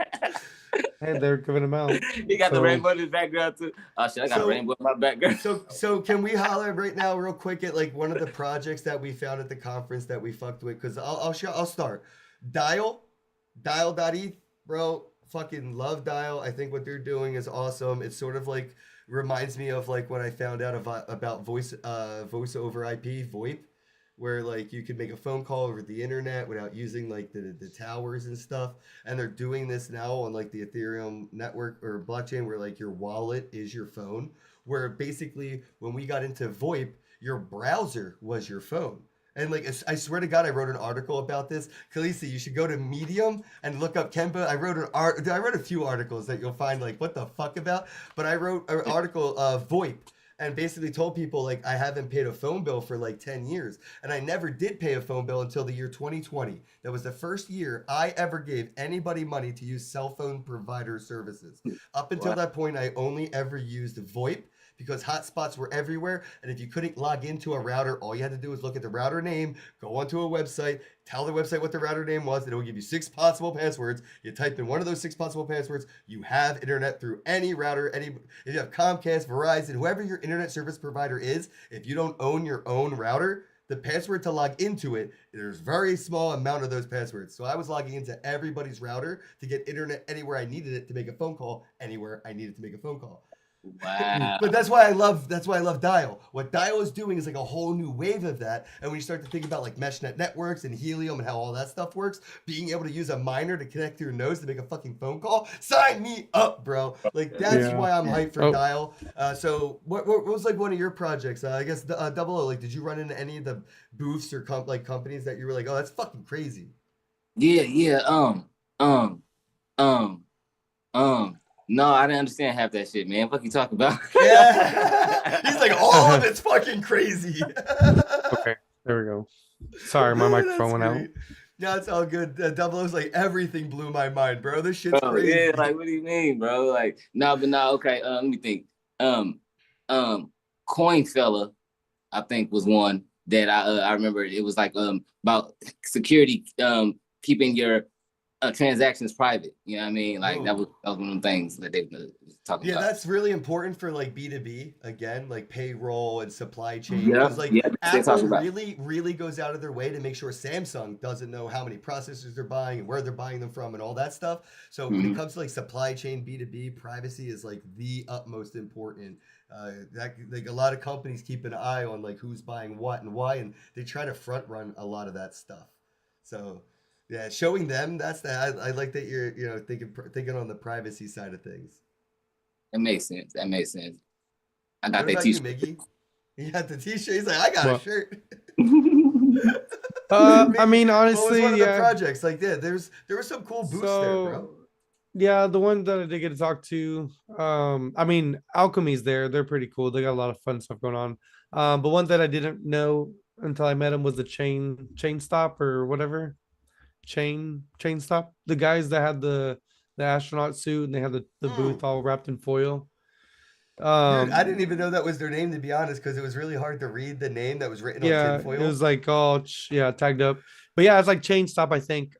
And they're giving them out. He got the So- rainbow in his background too. Oh shit, I got So- a rainbow in my background. So can we holler right now, real quick, at like one of the projects that we found at the conference that we fucked with? Because I'll start. Dial.eth, bro. Fucking love Dial. I think what they're doing is awesome. It's sort of like reminds me of like when I found out about voice over IP VoIP, where like you could make a phone call over the internet without using like the towers and stuff. And they're doing this now on like the Ethereum network or blockchain, where like your wallet is your phone. Where basically when we got into VoIP, your browser was your phone. And like I swear to God, I wrote an article about this. Khaleesi, you should go to Medium and look up Kemba. I wrote a few articles that you'll find like what the fuck about. But I wrote an article of VoIP and basically told people like I haven't paid a phone bill for like 10 years. And I never did pay a phone bill until the year 2020. That was the first year I ever gave anybody money to use cell phone provider services. Up until that point, I only ever used VoIP, because hotspots were everywhere. And if you couldn't log into a router, all you had to do was look at the router name, go onto a website, tell the website what the router name was, and it will give you 6 possible passwords. You type in one of those 6 possible passwords, you have internet through any router, if you have Comcast, Verizon, whoever your internet service provider is, if you don't own your own router, the password to log into it, there's very small amount of those passwords. So I was logging into everybody's router to get internet anywhere I needed it to make a phone call, anywhere I needed to make a phone call. Wow. But that's why I love Dial. What Dial is doing is like a whole new wave of that. And when you start to think about like meshnet networks and Helium and how all that stuff works, being able to use a miner to connect to your nose to make a fucking phone call, sign me up, bro. Like that's Yeah. why I'm hyped for Oh. Dial. So what was like one of your projects? I guess Double O. Like, did you run into any of the booths or companies that you were like, oh, that's fucking crazy? Yeah. No, I didn't understand half that shit, man. Fuck you talking about? Yeah. He's like, all of it's fucking crazy. Okay, there we go. Sorry, my microphone went out. Great. No, it's all good. Double O's like everything blew my mind, bro. This shit's Bro, crazy. yeah, like what do you mean, bro? Like, okay. Let me think. Coin Fella, I think was one that I remember. It was like about security, keeping your transactions private. You know what I mean? Like that was one of the things that they were talking Yeah, about. that's really important for like B2B again, like payroll and supply chain. Yeah, 'Cause, like yeah, they talk Apple about- really goes out of their way to make sure Samsung doesn't know how many processors they're buying and where they're buying them from and all that stuff. So when it comes to like supply chain B2B, privacy is like the utmost important. That like a lot of companies keep an eye on like who's buying what and why, and they try to front run a lot of that stuff. So yeah, showing them I like that you're thinking on the privacy side of things. That makes sense. I What got that about you, t-shirt. Miggy? You got the t-shirt. He's like, I got a What? shirt. I mean, What was honestly, one of the yeah. projects? Like, yeah, there were some cool booths there, bro. Yeah, the one that I did get to talk to, I mean, Alchemy's there. They're pretty cool. They got a lot of fun stuff going on. But one that I didn't know until I met him was the chain stop or whatever. Chain stop. The guys that had the astronaut suit and they had the booth all wrapped in foil. Dude, I didn't even know that was their name, to be honest, because it was really hard to read the name that was written on Yeah, tinfoil. it was like all tagged up. But yeah, it's like chain stop, I think.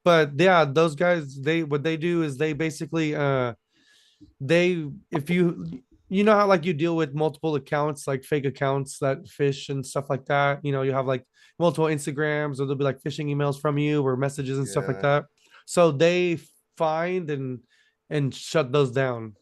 But yeah, those guys, what they do is they basically if you know how like you deal with multiple accounts, like fake accounts that fish and stuff like that. You know, you have like multiple Instagrams, or there'll be like phishing emails from you or messages and stuff like Yeah. that. So they find and shut those down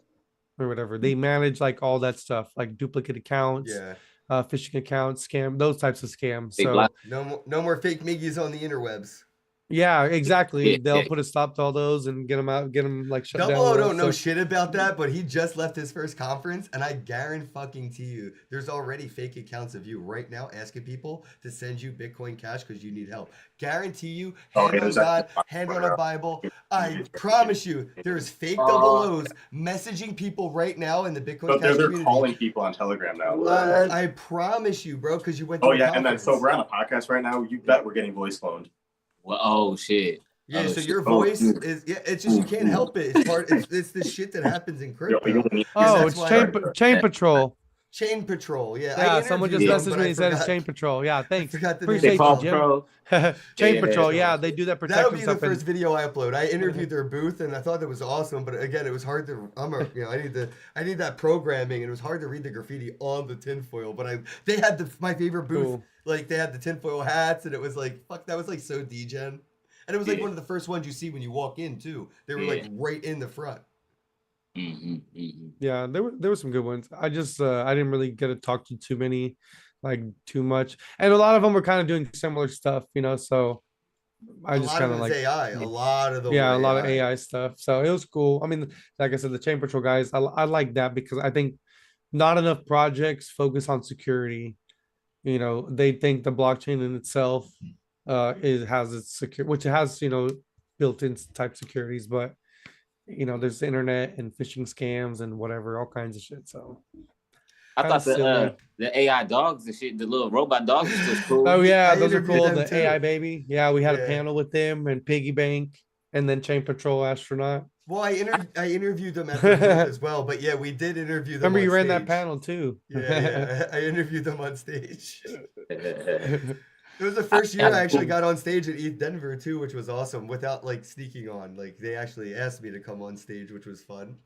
or whatever. They manage like all that stuff, like duplicate accounts, Yeah. phishing accounts, scam, those types of scams. They So block- No more fake Miggies on the interwebs. yeah, exactly. Yeah, They'll yeah. put a stop to all those and get them out, get them like shut down. Double O all don't that know stuff. shit about that, but he just left his first conference, and I guarantee you, there's already fake accounts of you right now asking people to send you Bitcoin Cash because you need help. Guarantee you, Oh, hand yeah, on there's God, that- hand on a Bible. I promise you, there's fake double O's messaging people right now in the Bitcoin But Cash they're community. calling people on Telegram now. I promise you, bro, because you went to Oh the yeah, and then so conference. we're on a podcast right now. You bet we're getting voice cloned. Well, oh shit. Yeah, Oh, so shit. your Oh, voice dude. is it's just you can't help it. It's the shit that happens in Yo, crypto. you need- Oh, that's it's why- chain patrol. Chain Patrol. Yeah, I Yeah, someone just interviewed them, messaged but me I and said it's forgot- Chain Patrol. Yeah, I thanks. forgot the name They Appreciate Paw of you, it. Patrol. Jim. Chain Yeah. Patrol. Yeah, they do that That'll protective be the stuff. first video I upload. I interviewed their booth and I thought that was awesome, but again, it was hard to. I need that programming, and it was hard to read the graffiti on the tinfoil. But they had my favorite booth. Cool. Like they had the tinfoil hats, and it was like fuck. That was like so degen, and it was like Yeah. one of the first ones you see when you walk in too. They were like Yeah. right in the front. Yeah, there were some good ones. I didn't really get to talk to too many, like too much, and a lot of them were kind of doing similar stuff, So I A just lot kind of of it was like AI. A lot of them. yeah, were a lot of AI stuff. So it was cool. I mean, like I said, the Chain Patrol guys, I like that because I think not enough projects focus on security. They think the blockchain in itself has its secure, which it has, built-in type securities, but there's the internet and phishing scams and whatever, all kinds of shit. So I Kinda thought silly. the AI dogs and shit, the little robot dogs was just cool. oh yeah, I those are interviewed cool. them The too. AI baby. Yeah, we had a Yeah. panel with them and Piggy Bank and then Chain Patrol astronaut. Well, I interviewed them at the booth as well, but yeah, we did interview them. Remember on you ran that stage. panel too. Yeah, I interviewed them on stage. Yeah. It was the first year I actually got on stage at ETH Denver too, which was awesome without like sneaking on. Like they actually asked me to come on stage, which was fun.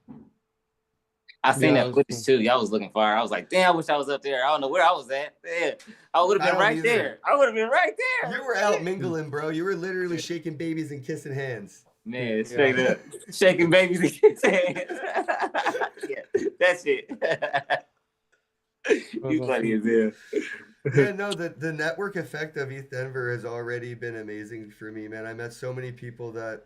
I seen Yeah, that it was footage too. Y'all was looking fire. I was like, damn, I wish I was up there. I don't know where I was at. Yeah, I would have I been don't right either. there. I would have been right there. You were out mingling, bro. You were literally shaking babies and kissing hands. Man, straight up. Shaking babies and kissing hands. Yeah, that's it. You funny as hell. Yeah, no, the network effect of ETH Denver has already been amazing for me, man. I met so many people that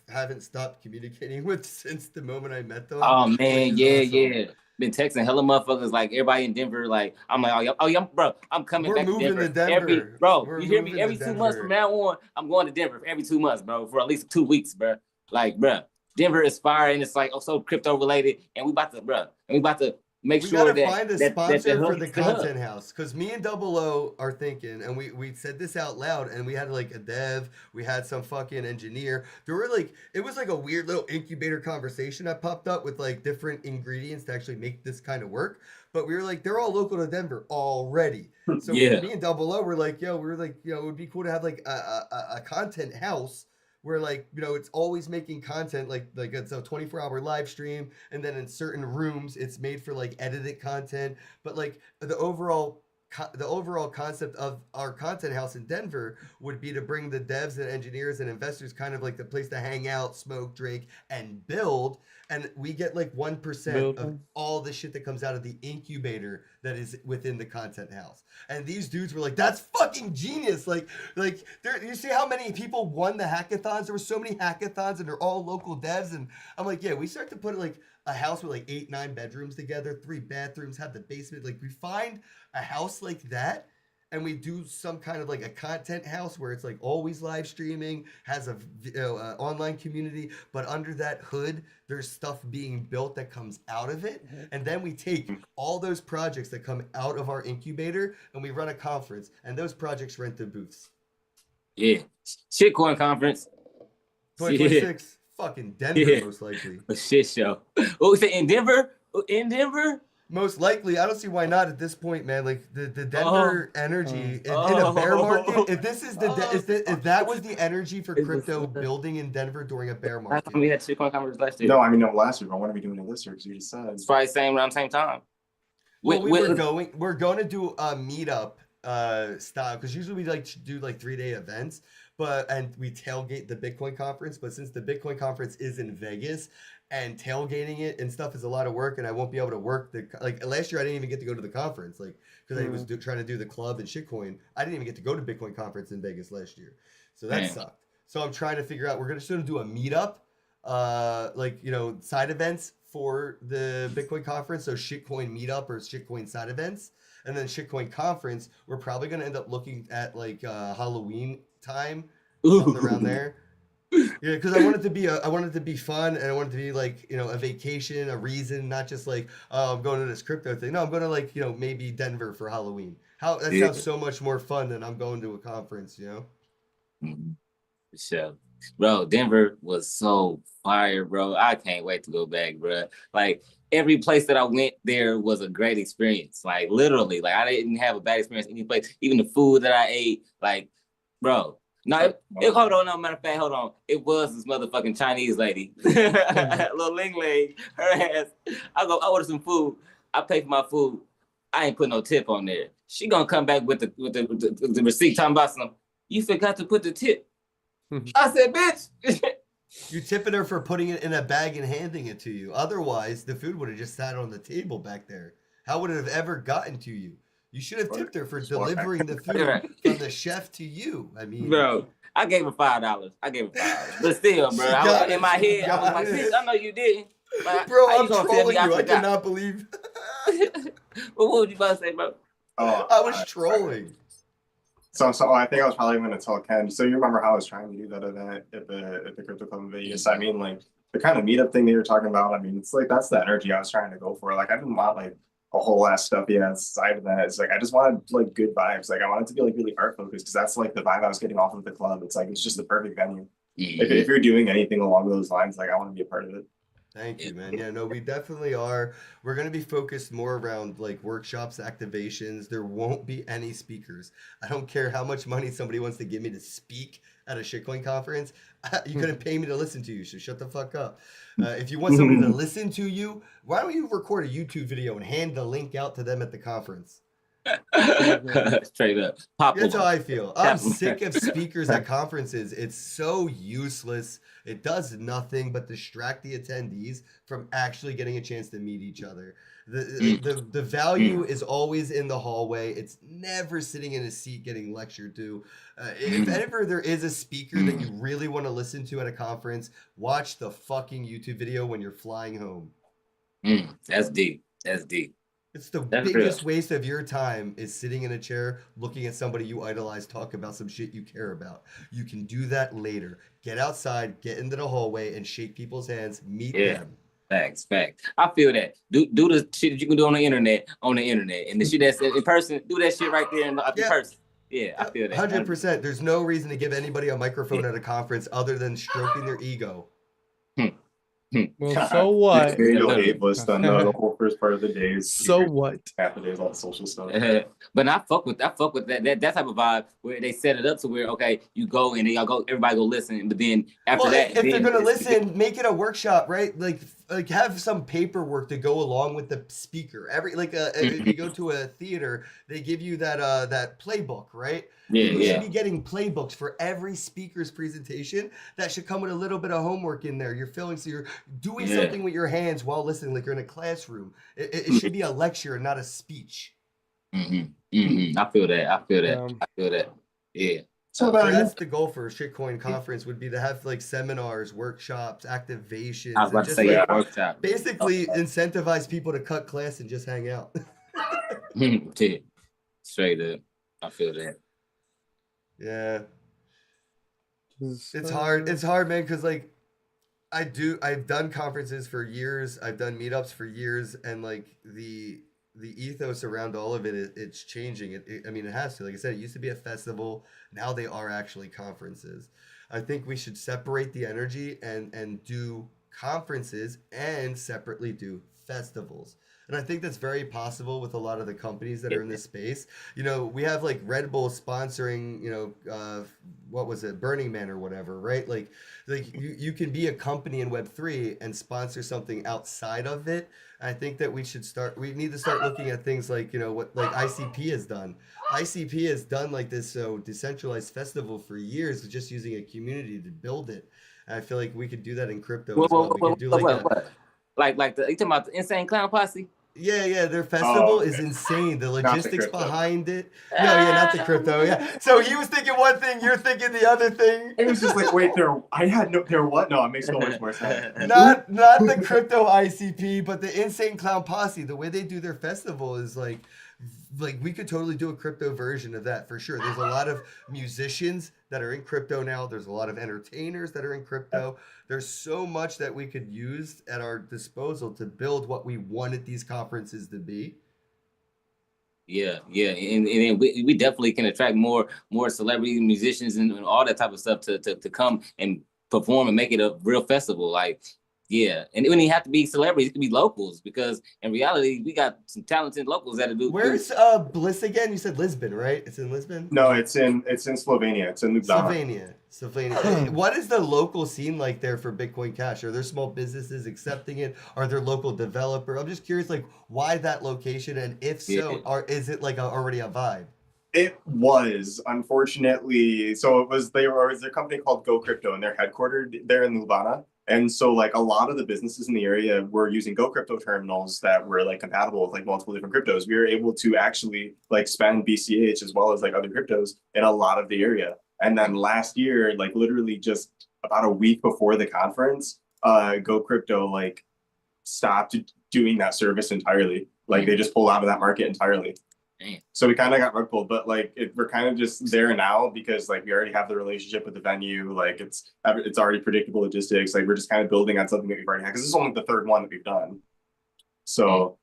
haven't stopped communicating with since the moment I met them. Oh which man, is yeah, awesome. yeah. Been texting hella motherfuckers like everybody in Denver. Like I'm like, oh yeah, bro, I'm coming We're back to moving Denver. to Denver. We're You hear moving me? to Every 2 months from Denver. now on, I'm going to Denver for every 2 months, bro, for at least 2 weeks, bro. Like, bro, Denver is fire and it's like so crypto related, and we about to make We sure gotta that find a that sponsor for hub the is hub. content house, because me and Double O are thinking, and we said this out loud, and we had like a dev, we had some fucking engineer. There were like, it was like a weird little incubator conversation that popped up with like different ingredients to actually make this kind of work. But we were like, they're all local to Denver already. So Yeah. me and Double O were like, yo, it would be cool to have like a content house where like, it's always making content, like it's a 24-hour live stream, and then in certain rooms it's made for like edited content, but like the overall concept of our content house in Denver would be to bring the devs and engineers and investors kind of like the place to hang out, smoke, drink, and build. And we get like 1% of Building. all the shit that comes out of the incubator that is within the content house. And these dudes were like, that's fucking genius. Like there, you see how many people won the hackathons? There were so many hackathons and they're all local devs. And I'm like, yeah, we start to put like a house with like 8-9 bedrooms together, 3 bathrooms, have the basement. Like we find a house like that, and we do some kind of like a content house where it's like always live streaming, has a online community, but under that hood there's stuff being built that comes out of it. And then we take all those projects that come out of our incubator and we run a conference, and those projects rent the booths. Yeah. Shitcoin conference. 2026 fucking Denver. Yeah. Most likely. A shit show. What we say in Denver? In Denver? Most likely, I don't see why not at this point, man. Like the Denver energy in a bear market. If this is if that was the energy for crypto building in Denver during a bear Last time we market, had shitcoin conference last year. No, I mean, no, last year, but when are we doing it this year? Because you just said. It's probably around the same time. well, we're going to do a meetup style, because usually we like to do like 3-day events, and we tailgate the Bitcoin conference. But since the Bitcoin conference is in Vegas, and tailgating it and stuff is a lot of work, and I won't be able to work like last year I didn't even get to go to the conference, like because I was trying to do the club and shitcoin. I didn't even get to go to Bitcoin conference in Vegas last year, so that sucked. So I'm trying to figure out, we're gonna do a meetup, like side events for the Bitcoin conference. So shitcoin meetup or shitcoin side events, and then shitcoin conference. We're probably gonna end up looking at like Halloween time, something around there. Yeah, because I want it to be fun, and I want it to be like a vacation, a reason, not just like, oh, I'm going to this crypto thing. No, I'm going to like maybe Denver for Halloween. That sounds so much more fun than I'm going to a conference. So, bro, Denver was so fire, bro. I can't wait to go back, bro. Like every place that I went there was a great experience. Like literally, like I didn't have a bad experience any place. Even the food that I ate, like, bro. No, hold on, no matter of fact, hold on. It was this motherfucking Chinese lady, little Ling Ling, her ass. I order some food. I pay for my food. I ain't put no tip on there. She gonna come back with the receipt talking about some. You forgot to put the tip. I said, bitch. You tipping her for putting it in a bag and handing it to you. Otherwise, the food would have just sat on the table back there. How would it have ever gotten to you? You should have tipped her for delivering the food from the chef to you. I mean, bro, I gave her $5. But still, bro, in my head, I was like, bitch, I know you didn't. Like, bro, how I'm gonna tell trolling me you. I forgot? cannot believe. Well, what would you about to say, bro? Oh, I was trolling. So I think I was probably going to tell Ken. So you remember how I was trying to do that event at the Crypto Club in Vegas? I mean, like the kind of meetup thing that you're talking about. I mean, it's like that's the energy I was trying to go for. Like I didn't want like a whole ass stuff outside of that. It's like I just wanted like good vibes. Like I wanted to be like really art focused because that's like the vibe I was getting off of the club. It's like it's just the perfect venue. If you're doing anything along those lines, like I want to be a part of it. Thank you, man. Yeah, no, we definitely are. We're going to be focused more around like workshops, activations. There won't be any speakers. I don't care how much money somebody wants to give me to speak at a shitcoin conference. You couldn't pay me to listen to you, so shut the fuck up. If you want somebody to listen to you, why don't you record a YouTube video and hand the link out to them at the conference? Straight up. Pop That's over. how I feel. I'm sick of speakers at conferences. It's so useless. It does nothing but distract the attendees from actually getting a chance to meet each other. The value is always in the hallway. It's never sitting in a seat getting lectured to. If ever there is a speaker that you really want to listen to at a conference, watch the fucking YouTube video when you're flying home. That's deep. That's deep. It's the That's biggest real. waste of your time is sitting in a chair looking at somebody you idolize talk about some shit you care about. You can do that later. Get outside, get into the hallway, and shake people's hands. Meet them. Facts. I feel that. Do the shit that you can do on the internet, and the shit that's in person. Do that shit right there in person. Yeah, I feel that. 100%. There's no reason to give anybody a microphone at a conference other than stroking their ego. Well, so what? Serial hate list on the whole first part of the day is So what? half the day is all the social stuff. But I fuck with that type of vibe where they set it up to where okay, you go and everybody go listen, but then after that, if they're gonna listen, make it a workshop, right? Like have some paperwork to go along with the speaker. If you go to a theater, they give you that playbook, right? You should be getting playbooks for every speaker's presentation. That should come with a little bit of homework in there. You're feeling so you're doing something with your hands while listening, like you're in a classroom. It should be a lecture and not a speech. I feel that. Yeah. So that's the goal for a shitcoin conference would be to have like seminars, workshops, activations. I was about to say workshop. Basically incentivize people to cut class and just hang out. Straight up. I feel that. Yeah. It's hard, man, because like I've done conferences for years, I've done meetups for years, and like the ethos around all of it's changing. I mean, it has to. Like I said, it used to be a festival. Now they are actually conferences. I think we should separate the energy and do conferences and separately do festivals. And I think that's very possible with a lot of the companies that are in this space. You know, we have like Red Bull sponsoring, what was it, Burning Man or whatever, right? Like you can be a company in Web3 and sponsor something outside of it. I think that we need to start looking at things like, what like ICP has done. ICP has done like this decentralized festival for years, just using a community to build it. And I feel like we could do that in crypto as well. We could do Like you talking about the Insane Clown Posse? Yeah, their festival is insane. The logistics behind it. No, not the crypto. Yeah. So he was thinking one thing, you're thinking the other thing. It was just like, wait, they're what? No, it makes so much more sense. Not the crypto ICP, but the Insane Clown Posse. The way they do their festival is like we could totally do a crypto version of that for sure. There's a lot of musicians that are in crypto now. There's a lot of entertainers that are in crypto. There's so much that we could use at our disposal to build what we wanted these conferences to be. Yeah, and we definitely can attract more celebrity musicians and all that type of stuff to come and perform and make it a real festival. Like Yeah, and it wouldn't even have to be celebrities; it could be locals. Because in reality, we got some talented locals that do. Where's Bliss again? You said Lisbon, right? It's in Lisbon. No, it's in Slovenia. It's in Ljubljana. Slovenia. What is the local scene like there for Bitcoin Cash? Are there small businesses accepting it? Are there local developer? I'm just curious, like, why that location, and if so, is it like already a vibe? It was, unfortunately. So it was a company called Go Crypto, and they're headquartered there in Ljubljana. And so like a lot of the businesses in the area were using Go Crypto terminals that were like compatible with like multiple different cryptos. We were able to actually like spend BCH as well as like other cryptos in a lot of the area. And then last year, like literally just about a week before the conference, Go Crypto like stopped doing that service entirely. Like they just pulled out of that market entirely. Damn. So we kind of got rug pulled, but like we're kind of just there now because like we already have the relationship with the venue. Like it's already predictable logistics. Like we're just kind of building on something that we've already had because this is only the third one that we've done. So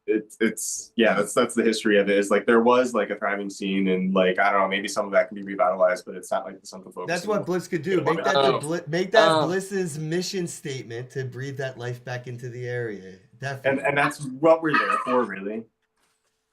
it's yeah, that's the history of it. Is like there was like a thriving scene and like I don't know, maybe some of that can be revitalized, but it's not like the central focus. That's what Bliss could do. Make that Bliss's mission statement to breathe that life back into the area. Definitely. And that's what we're there for, really.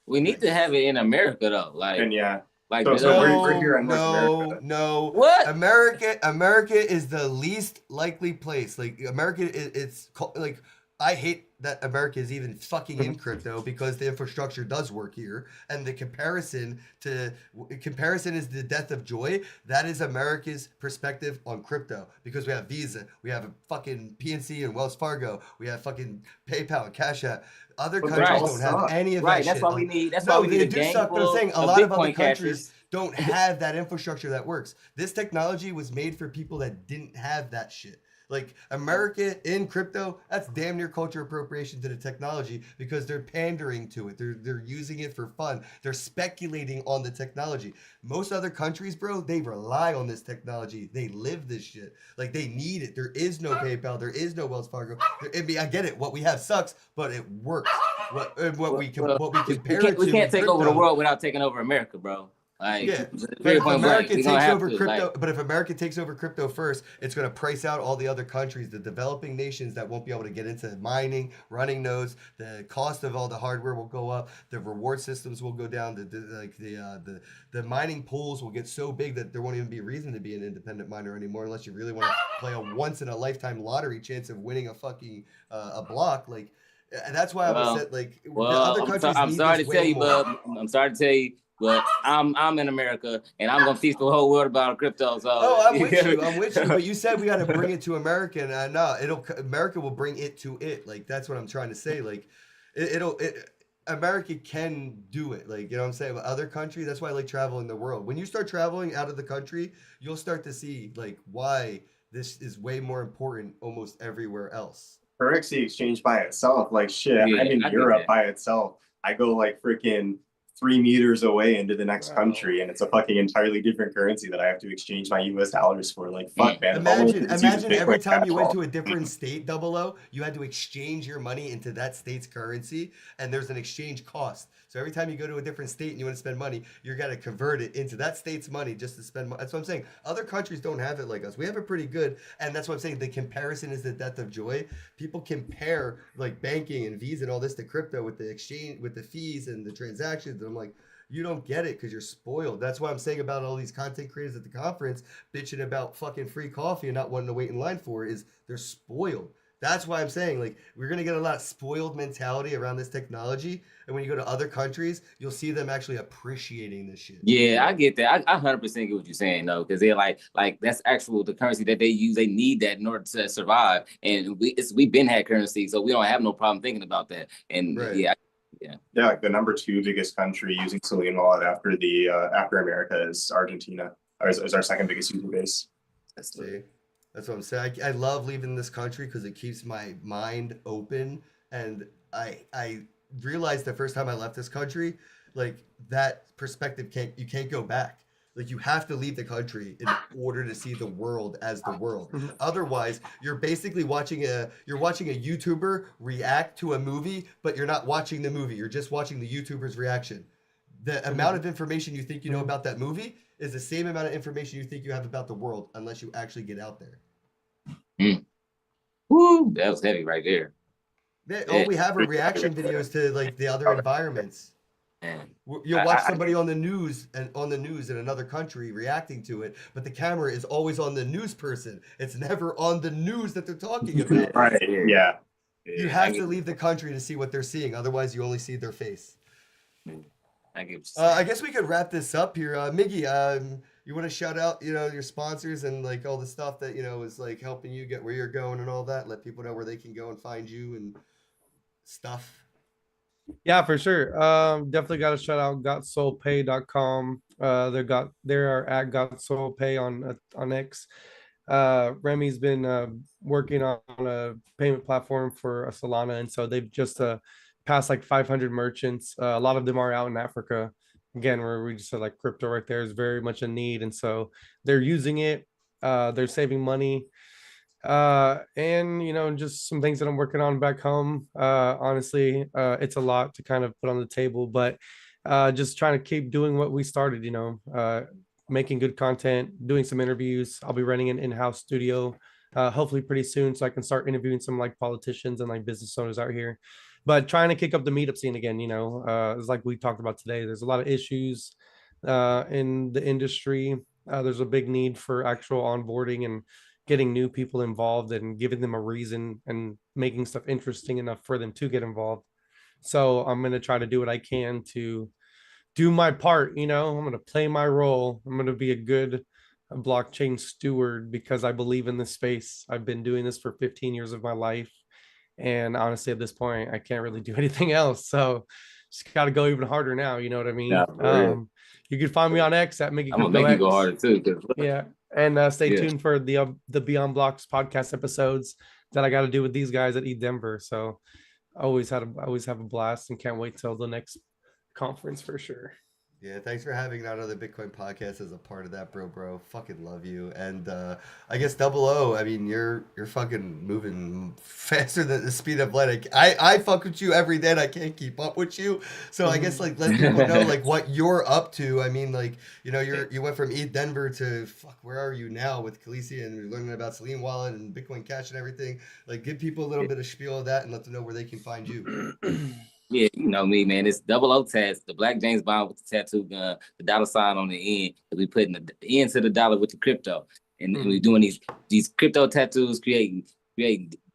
We need to have it in America though, like And yeah, like so we're here in North America. No. What? America is the least likely place. Like America, it's like I hate that America is even fucking in crypto because the infrastructure does work here, and the comparison is the death of joy. That is America's perspective on crypto because we have Visa, we have a fucking PNC and Wells Fargo, we have fucking PayPal and Cash App. Other But countries they all don't have suck. any of that Right, shit. that's why we need. That's No, why we need they a do gang suck, but I'm full saying a of lot of other Bitcoin countries cashers. don't have that infrastructure that works. This technology was made for people that didn't have that shit. Like America in crypto, that's damn near culture appropriation to the technology because they're pandering to it. They're using it for fun. They're speculating on the technology. Most other countries, bro, they rely on this technology. They live this shit. Like they need it. There is no PayPal. There is no Wells Fargo. I mean, I get it. What we have sucks, but it works. What we compare it to. We can't in take over the crypto- world without taking over America, bro. Like, Yeah, very but if point blank, America we gonna takes have over to, crypto, like, but if America takes over crypto first, it's going to price out all the other countries, the developing nations that won't be able to get into mining, running nodes. The cost of all the hardware will go up. The reward systems will go down. The mining pools will get so big that there won't even be a reason to be an independent miner anymore, unless you really want to play a once in a lifetime lottery chance of winning a fucking a block. Like, and that's why I was said like the other countries. I'm need sorry this to tell way you, more. but I'm sorry to tell you, but I'm in America and I'm gonna teach the whole world about crypto. So Oh, I'm with you. I'm with you. But you said we got to bring it to America, and no, America will bring it to it. Like that's what I'm trying to say. Like America can do it. Like you know what I'm saying. But other countries, that's why I like traveling the world. When you start traveling out of the country, you'll start to see like why this is way more important almost everywhere else. Currency exchange by itself, like shit. Yeah, I'm in I get Europe that. by itself. I go like freaking 3 meters away into the next country, and it's a fucking entirely different currency that I have to exchange my US dollars for. Like, fuck, man. Imagine every Bitcoin time you went Cash. to a different state, Double O, you had to exchange your money into that state's currency, and there's an exchange cost. So every time you go to a different state and you want to spend money, you're gonna convert it into that state's money just to spend money. That's what I'm saying. Other countries don't have it like us. We have it pretty good, and that's what I'm saying. The comparison is the death of joy. People compare like banking and Visa and all this to crypto with the exchange, with the fees and the transactions. And I'm like, you don't get it because you're spoiled. That's what I'm saying about all these content creators at the conference bitching about fucking free coffee and not wanting to wait in line for it. Is they're spoiled. That's why I'm saying like we're gonna get a lot of spoiled mentality around this technology, and when you go to other countries, you'll see them actually appreciating this shit. Yeah, I get that. I 100% get what you're saying though, because they're like that's actual the currency that they use. They need that in order to survive, and we've been had currency, so we don't have no problem thinking about that. And Right. yeah, Yeah, like the number 2 biggest country using Selene Wallet after America is Argentina, or is our second biggest user base. See, that's what I'm saying. I love leaving this country because it keeps my mind open, and I realized the first time I left this country, like that perspective you can't go back. Like you have to leave the country in order to see the world as the world. Otherwise, you're basically watching a YouTuber react to a movie, but you're not watching the movie. You're just watching the YouTuber's reaction. The amount of information you think you know about that movie is the same amount of information you think you have about the world, unless you actually get out there. Woo, that was heavy right there. All we have are reaction videos to like the other environments. Man. You'll I- watch I- somebody on the news in another country reacting to it, but the camera is always on the news person. It's never on the news that they're talking about. Right. Yeah. You I have get- to leave the country to see what they're seeing. Otherwise, you only see their face. I get I guess we could wrap this up here. Miggy, you want to shout out, your sponsors and like all the stuff that, is like helping you get where you're going and all that. Let people know where they can go and find you and stuff. Yeah, for sure. Definitely got to shout out gotsoulpay.com. They are at gotsoulpay on X. Remy's been working on a payment platform for Solana, and so they've just passed like 500 merchants. A lot of them are out in Africa. Again, where we just said like crypto right there is very much a need, and so they're using it. They're saving money. And just some things that I'm working on back home. Honestly, it's a lot to kind of put on the table, but just trying to keep doing what we started, making good content, doing some interviews. I'll be running an in-house studio hopefully pretty soon, so I can start interviewing some like politicians and like business owners out here. But trying to kick up the meetup scene again, it's like we talked about today. There's a lot of issues in the industry. There's a big need for actual onboarding and getting new people involved and giving them a reason and making stuff interesting enough for them to get involved. So I'm going to try to do what I can to do my part. I'm going to play my role. I'm going to be a good blockchain steward because I believe in this space. I've been doing this for 15 years of my life. And honestly, at this point, I can't really do anything else. So just got to go even harder now. You know what I mean? Yeah, for real. You can find me on X at Mickey I'm gonna make you go harder too. 'Cause Yeah. And stay Yeah. tuned for the Beyond Blocks podcast episodes that I got to do with these guys at Denver. So I always have a blast and can't wait till the next conference for sure. Yeah, thanks for having that other Bitcoin podcast as a part of that, bro. Fucking love you. And I guess 00, I mean, you're fucking moving faster than the speed of light. I fuck with you every day and I can't keep up with you. So I guess like let people know like what you're up to. I mean, like, you went from Denver to where are you now with Khaleesi and you're learning about Celine Wallet and Bitcoin Cash and everything. Like give people a little bit of spiel of that and let them know where they can find you. Yeah, you know me, man. It's 00 tats, the Black James Bond with the tattoo gun, the dollar sign on the end. We putting the end to the dollar with the crypto, and we doing these crypto tattoos, creating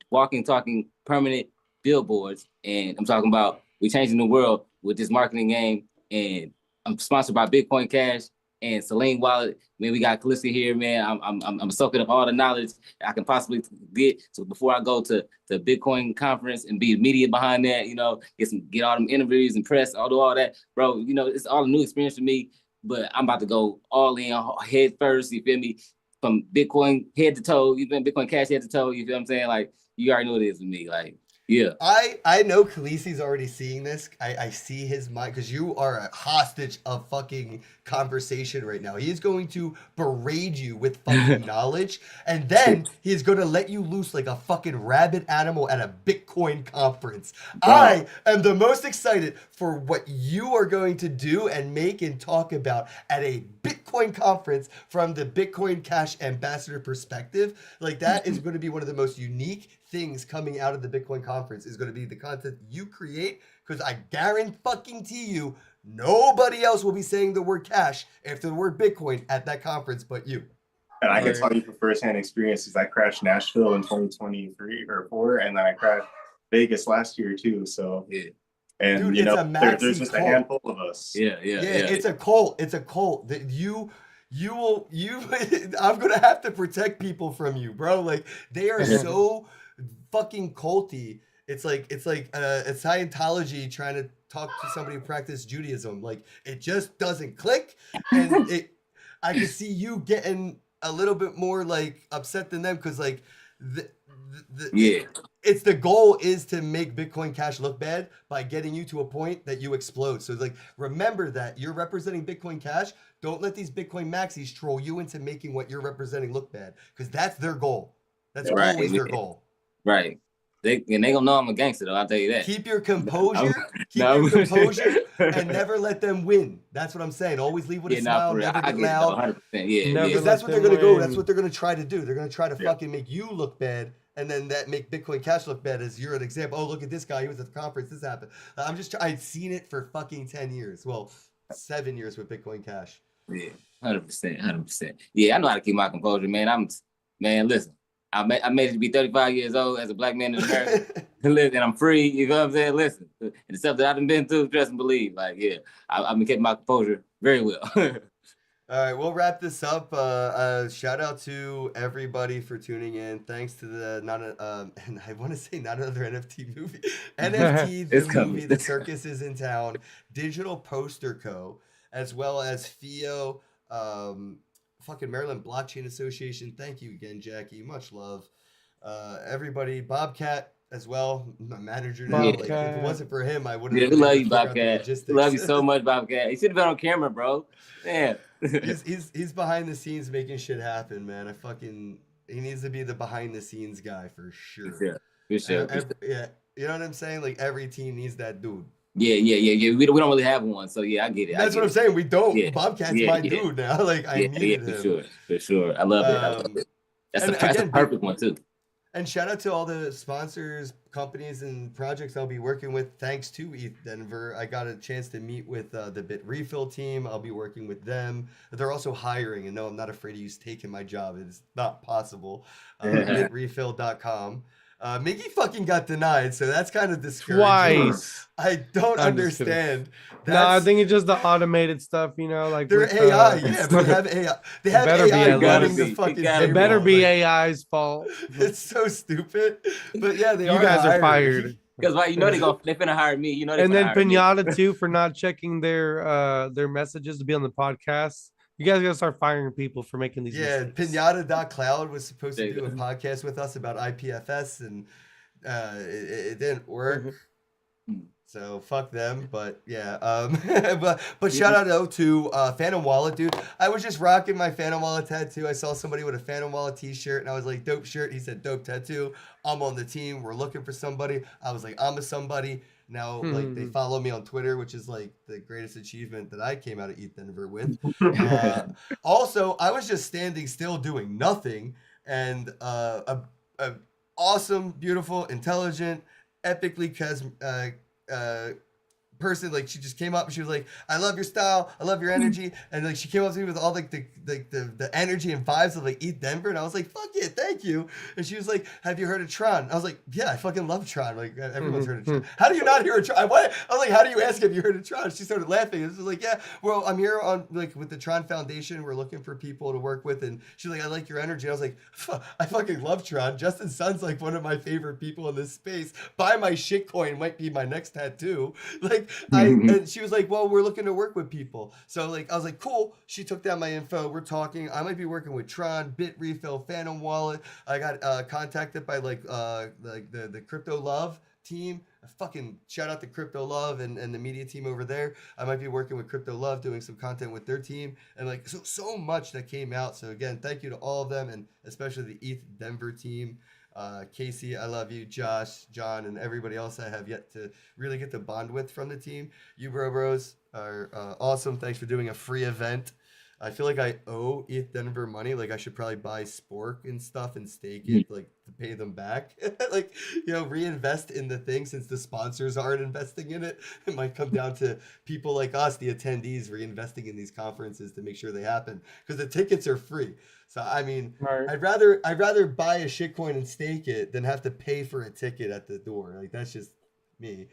walking, talking, permanent billboards. And I'm talking about we changing the world with this marketing game. And I'm sponsored by Bitcoin Cash and Celine Wallet. Man, we got Khaleesi here, man. I'm soaking up all the knowledge I can possibly get. So before I go to the Bitcoin conference and be media behind that, get all them interviews and press, all that, bro. It's all a new experience for me. But I'm about to go all in, head first. You feel me? From Bitcoin head to toe. You feel me? Bitcoin Cash head to toe. You feel what I'm saying? Like you already know what it is with me. Like. Yeah, I know Khaleesi's already seeing this. I see his mind because you are a hostage of fucking conversation right now. He is going to berate you with fucking knowledge, and then he is going to let you loose like a fucking rabid animal at a Bitcoin conference. I am the most excited for what you are going to do and make and talk about at a Bitcoin conference from the Bitcoin Cash ambassador perspective. Like that is going to be one of the most unique things coming out of the Bitcoin conference is going to be the content you create, because I guarantee you nobody else will be saying the word cash after the word Bitcoin at that conference but you. And I can tell you from firsthand experiences, I crashed Nashville in 2023 or 4, and then I crashed Vegas last year too. So yeah. And Dude, it's a there's just maxi a handful of us. Yeah. It's a cult. It's a cult that I'm gonna have to protect people from you, bro. Like they are so fucking culty. It's like a Scientology trying to talk to somebody who practiced Judaism. Like it just doesn't click, and I can see you getting a little bit more like upset than them because like it's the goal is to make Bitcoin Cash look bad by getting you to a point that you explode. So like remember that you're representing Bitcoin Cash. Don't let these Bitcoin maxis troll you into making what you're representing look bad, because that's their goal. That's always their goal. Right. They gonna know I'm a gangster though. I'll tell you that. Keep your composure. And never let them win. That's what I'm saying. Always leave with a smile. Never get loud. 100%. Yeah. Because that's what they're gonna go. That's what they're gonna try to do. They're gonna try to fucking make you look bad and then that make Bitcoin Cash look bad as you're an example. Oh, look at this guy. He was at the conference. This happened. I've seen it for fucking 10 years. Well, 7 years with Bitcoin Cash. Yeah, 100%. Yeah, I know how to keep my composure, man. Man, listen, I made it to be 35 years old as a black man in America. Listen, and I'm free. You know what I'm saying? Listen, and the stuff that I've been through, trust and believe. Like, yeah, I've been keeping my composure very well. All right, we'll wrap this up. Shout out to everybody for tuning in. Thanks to the and I want to say not another NFT movie, NFT the It's movie. coming. The Circus is in Town, Digital Poster Co, as well as FIO, fucking Maryland Blockchain Association. Thank you again, Jackie. Much love, everybody. Bobcat as well, my manager now. Like, if it wasn't for him, I wouldn't. Yeah, we love you, Bobcat. Love you so much, Bobcat. You should have been on camera, bro. Man. he's behind the scenes making shit happen, man. He needs to be the behind the scenes guy for sure. For sure. Yeah, you know what I'm saying? Like every team needs that dude. Yeah. We don't really have one, so yeah, I get it. That's what I'm saying. We don't. Yeah. Bobcat's my dude now. Like I needed him. For sure. I love it. That's a perfect one too. And shout out to all the sponsors, companies, and projects I'll be working with. Thanks to ETH Denver, I got a chance to meet with the Bit Refill team. I'll be working with them. They're also hiring, and no, I'm not afraid of you taking my job. It's not possible. Bitrefill.com. Mickey fucking got denied, so that's kind of discouraging. Twice. I don't understand. No, I think it's just the automated stuff, you know, like they're with, AI. Yeah, but they have AI. They have better be AI AI. running the fucking. It better be like, AI's fault. It's so stupid. But yeah, You guys are fired. Because why? You know they finna hire me. You know they And then finna hire me. Pinata too for not checking their messages to be on the podcast. You guys gotta start firing people for making these. Yeah, mistakes. Pinata.cloud was supposed There to you do a go. podcast with us about IPFS, and it didn't work. So fuck them. But yeah, but shout out though to Phantom Wallet, dude. I was just rocking my Phantom Wallet tattoo. I saw somebody with a Phantom Wallet t-shirt, and I was like, dope shirt. He said, dope tattoo. I'm on the team. We're looking for somebody. I was like, I'm a somebody. Now, like, they follow me on Twitter, which is like the greatest achievement that I came out of ETH Denver with. Also, I was just standing still doing nothing, and a awesome, beautiful, intelligent, epically person, like, she just came up and she was like, I love your style, I love your energy, and like she came up to me with all like the energy and vibes of like ETH Denver, and I was like, fuck yeah, thank you. And she was like, have you heard of Tron? I was like, yeah, I fucking love Tron. Like everyone's heard of Tron. How do you not hear of Tron? What? I was like, how do you ask if you heard of Tron? She started laughing. It was like, yeah, well, I'm here on like with the Tron Foundation. We're looking for people to work with, and she's like, I like your energy. I was like, I fucking love Tron. Justin Sun's like one of my favorite people in this space. Buy my shitcoin might be my next tattoo. Like and she was like, well, we're looking to work with people. So like I was like, cool. She took down my info. We're talking. I might be working with Tron, Bit Refill, Phantom Wallet. I got contacted by like the Crypto Love team. Fucking shout out to Crypto Love and the media team over there. I might be working with Crypto Love, doing some content with their team, and like so much that came out. So again, thank you to all of them, and especially the ETH Denver team. Casey, I love you. Josh, John, and everybody else I have yet to really get to bond with from the team. You bros are awesome. Thanks for doing a free event. I feel like I owe ETH Denver money. Like I should probably buy Spork and stuff and stake it, like to pay them back. Like, you know, reinvest in the thing since the sponsors aren't investing in it. It might come down to people like us, the attendees, reinvesting in these conferences to make sure they happen, because the tickets are free. So I mean, Right. I'd rather buy a shitcoin and stake it than have to pay for a ticket at the door. Like that's just me.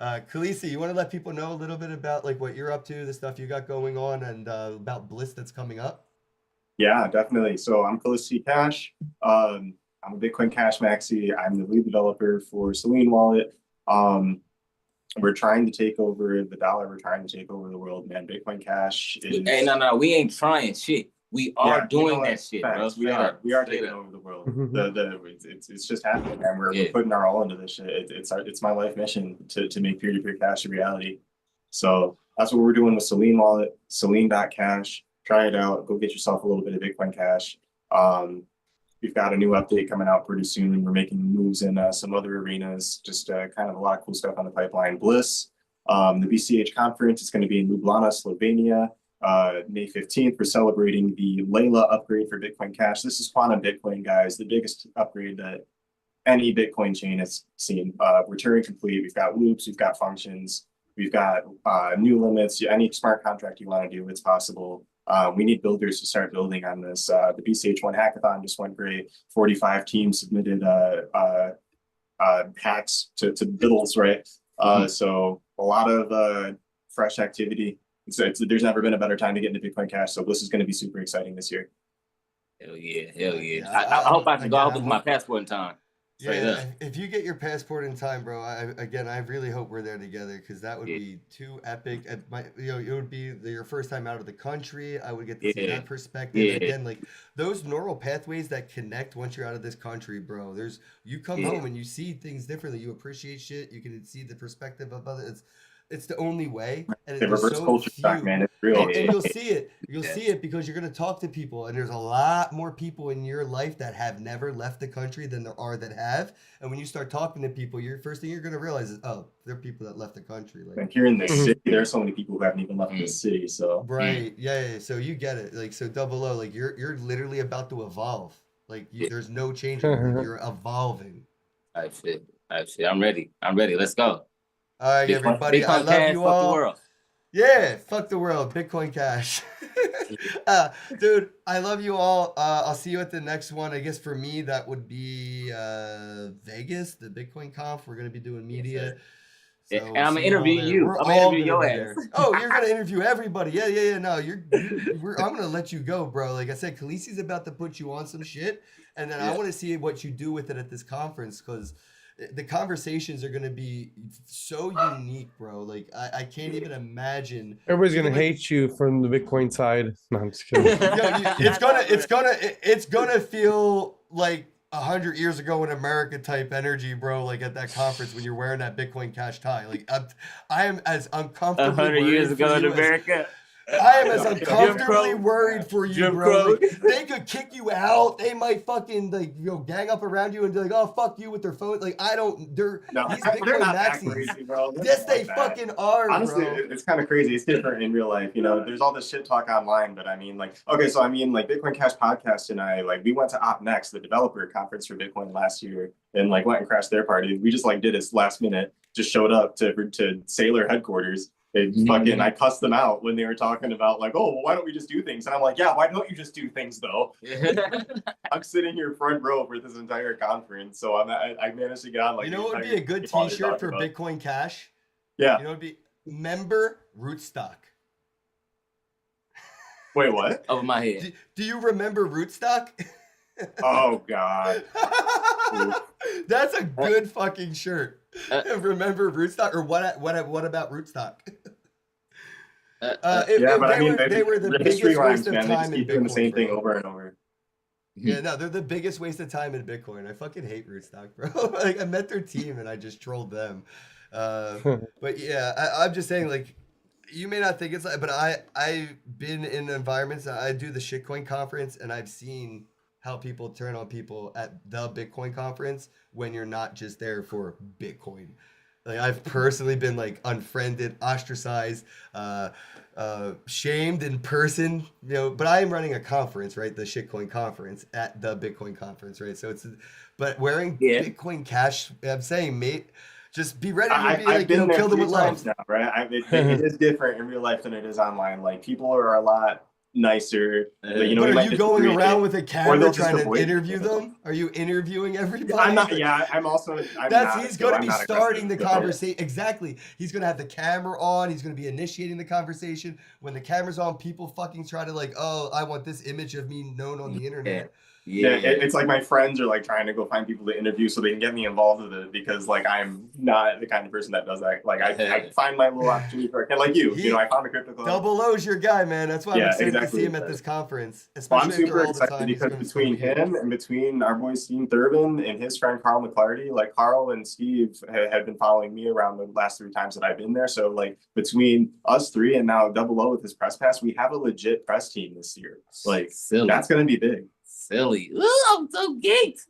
Khaleesi, you want to let people know a little bit about like what you're up to, the stuff you got going on, and about Bliss that's coming up? Yeah, definitely. So I'm Khaleesi Cash. I'm a Bitcoin Cash maxi. I'm the lead developer for Selene Wallet. We're trying to take over the dollar. We're trying to take over the world, man. Bitcoin Cash is. Hey, no, we ain't trying shit. We are Yeah, doing know that what? shit, Facts. bro. We are Straight taking up. over the world. Mhm. It's just happening, man. We're Yeah. putting our all into this shit. It's my life mission to make peer-to-peer cash a reality. So that's what we're doing with Selene Wallet, Selene.cash. Try it out. Go get yourself a little bit of Bitcoin Cash. We've got a new update coming out pretty soon, and we're making moves in some other arenas. Just kind of a lot of cool stuff on the pipeline. Bliss, the BCH conference is going to be in Ljubljana, Slovenia. May 15th, we're celebrating the Layla upgrade for Bitcoin Cash. This is Quantum Bitcoin, guys, the biggest upgrade that any Bitcoin chain has seen. We're Turing complete. We've got loops, we've got functions, we've got new limits. Any smart contract you want to do, it's possible. We need builders to start building on this. The BCH1 hackathon just went great. 45 teams submitted hacks to builds, right? So a lot of fresh activity. There's never been a better time to get into Bitcoin Cash. So this is going to be super exciting this year. Hell yeah, hell yeah. Yeah, I hope I can go. I hope again, with my passport in time. Straight up. If you get your passport in time, bro, I really hope we're there together because that would Yeah. be too epic. It would be your first time out of the country. I would get to see Yeah. that perspective. Yeah. Again, like those neural pathways that connect once you're out of this country, bro. You come Yeah. home and you see things differently. You appreciate shit. You can see the perspective of others. It's the only way. And The there's reverse so culture shock, few. man. It's real. And you'll see it. You'll Yeah. see it because you're gonna talk to people, and there's a lot more people in your life that have never left the country than there are that have. And when you start talking to people, your first thing you're gonna realize is, oh, there are people that left the country. Like, Like here in the city, there are so many people who haven't even left the city. So right? Yeah. So you get it. Like, so double O, like you're literally about to evolve. Like, Yeah. there's no change. You're evolving. I shit. I'm ready. Let's go. All right, Bitcoin- everybody. I Bitcoin love Cash, you fuck all. the world. Yeah, fuck the world. Bitcoin Cash. Dude, I love you all. I'll see you at the next one. I guess for me, that would be Vegas, the Bitcoin Conf. We're going to be doing media. Yeah, So and I'm gonna see you all interview there. you. We're I'm gonna all interview gonna your be ass. there. Oh, you're going to interview everybody. Yeah. No, I'm going to let you go, bro. Like I said, Khaleesi's about to put you on some shit. And then I Yeah. want to see what you do with it at this conference because the conversations are going to be so unique, bro. Like I can't even imagine. Everybody's gonna Like- hate you from the Bitcoin side. No, I'm just kidding. Yeah, it's gonna feel like 100 years ago in America type energy, bro. Like at that conference when you're wearing that Bitcoin Cash tie. Like I am as uncomfortable. 100 years ago in America. I am as Jim uncomfortably Crow. worried for you, Jim bro. Crow. Like, they could kick you out. They might fucking gang up around you and be like, "Oh, fuck you" with their phone. Like I don't. They're no, these they're Bitcoin not that maxis. crazy, bro. They're Yes, not they like that. fucking are, Honestly, bro. it's kind of crazy. It's different in real life. You know, there's all this shit talk online, but I mean, like, okay, so I mean, like, Bitcoin Cash Podcast and I, like, we went to OpNext, the developer conference for Bitcoin last year, and like went and crashed their party. We just like did it last minute, just showed up to Sailor headquarters. And fucking, I cussed them out when they were talking about like, oh, well, why don't we just do things? And I'm like, yeah, why don't you just do things though? I'm sitting here front row for this entire conference, so I managed to get on like. You know the what would be entire a good thing while they're T-shirt talking for about- Bitcoin Cash? Yeah. You know, it'd be member Rootstock. Wait, what? Over my head. Do you remember Rootstock? Oh God. That's a good fucking shirt. Remember Rootstock, or what about Rootstock? Yeah, but I mean, they were the history biggest rhymes, waste of man. They just time in keep doing the same Bitcoin, thing bro. over and over. Yeah, no, they're the biggest waste of time in Bitcoin. I fucking hate Rootstock, bro. Like I met their team and I just trolled them. But yeah, I'm just saying, like, you may not think it's like, but I've been in environments. I do the shitcoin conference, and I've seen how people turn on people at the Bitcoin conference when you're not just there for Bitcoin. Like I've personally been like unfriended, ostracized, shamed in person, you know, but I am running a conference, right? The shitcoin conference at the Bitcoin conference, right? So but wearing Yeah. Bitcoin Cash, I'm saying, mate, just be ready to be I've like, been there kill them 3 with love. times now, right? It is different in real life than it is online. Like people are a lot nicer. You know, But we are might you going disagree. around with a they'll camera just trying to avoid interview it. them? Are you interviewing everybody? I'm not. Yeah, I'm also. I'm That's not, he's so going to I'm be not starting the aggressive, so- conversation. Exactly. He's going to have the camera on. He's going to be initiating the conversation. When the camera's on, people fucking try to like, oh, I want this image of me known on the internet. Yeah, Yeah. it's like my friends are like trying to go find people to interview so they can get me involved with it because like I'm not the kind of person that does that. Like I find my little opportunity for it. And like you know, I found a crypto club. Double O's your guy, man. That's why I'm Yeah, excited to exactly. see him at this conference. Well, Especially I'm after super all the excited time he's because gonna between spend with him and between our boy Steve Thurbin and his friend Carl McClarty, like Carl and Steve had been following me around the last 3 times that I've been there. So like between us 3 and now Double O with his press pass, we have a legit press team this year. Like Silly. that's gonna be big. Silly. Ooh, I'm so geeked.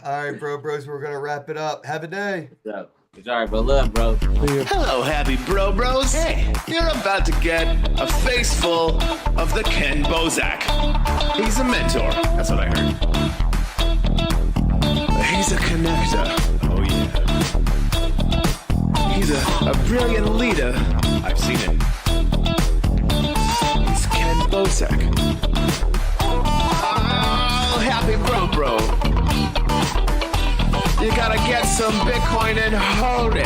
All right, bros, we're gonna wrap it up. Have a day. So, it's all right, bro. Love, bro. Hello, happy bros. Hey. You're about to get a face full of the Ken Bozak. He's a mentor. That's what I heard. He's a connector. Oh yeah. He's a brilliant leader. I've seen it. He's Ken Bosak. Oh, happy bro. You gotta get some Bitcoin and hold it.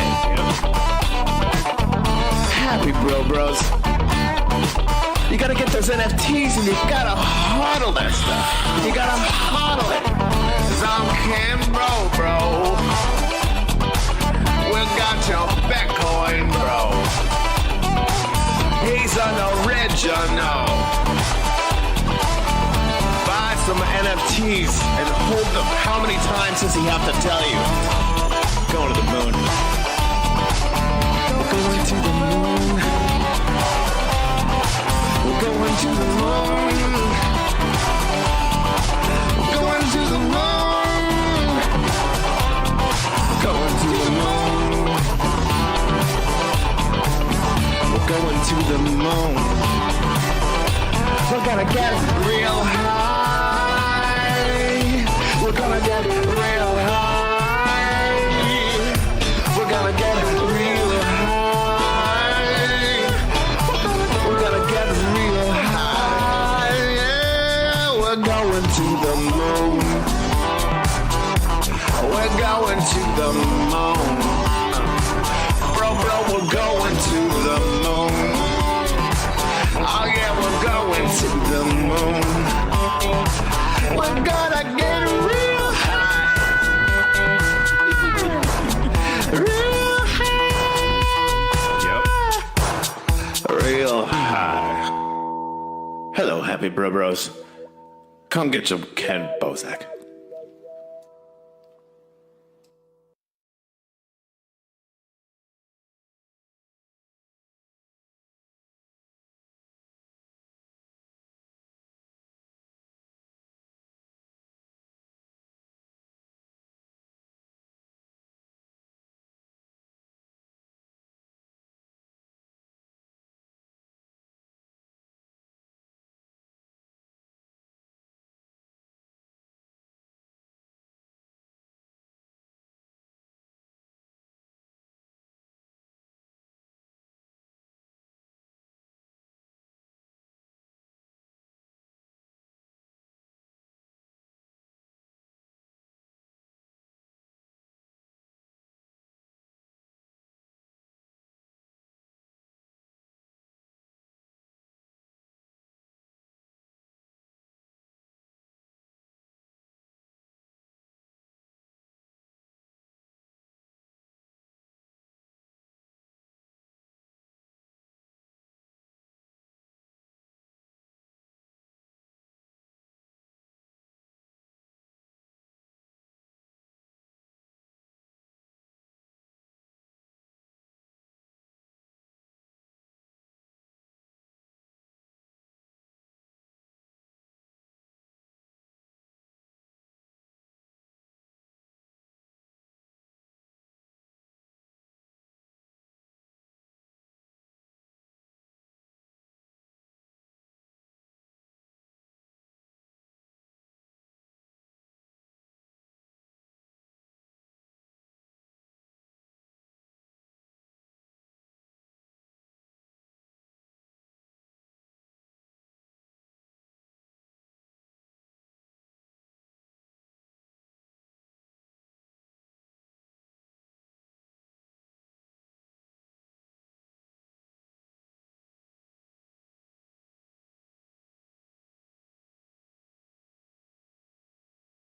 Happy bros. You gotta get those NFTs and you gotta hodl that stuff. You gotta hodl it. 'Cause I'm Ken bro. We got your Bitcoin, bro. He's an original. Buy some NFTs and hold them. How many times does he have to tell you? Going to the moon. We're going to the moon. We're going to the moon. We're going to the moon. Going to the moon. We're going to the moon. We're gonna get real high. We're gonna get real high. We're gonna get real high. We're gonna get real high. Yeah, we're going to the moon. We're going to the moon. Bro, we're going to the moon. Oh yeah, we're going to the moon. We're gonna get real high. Real high. Yep. Real high. Hello, happy bros. Come get some Ken Bosak.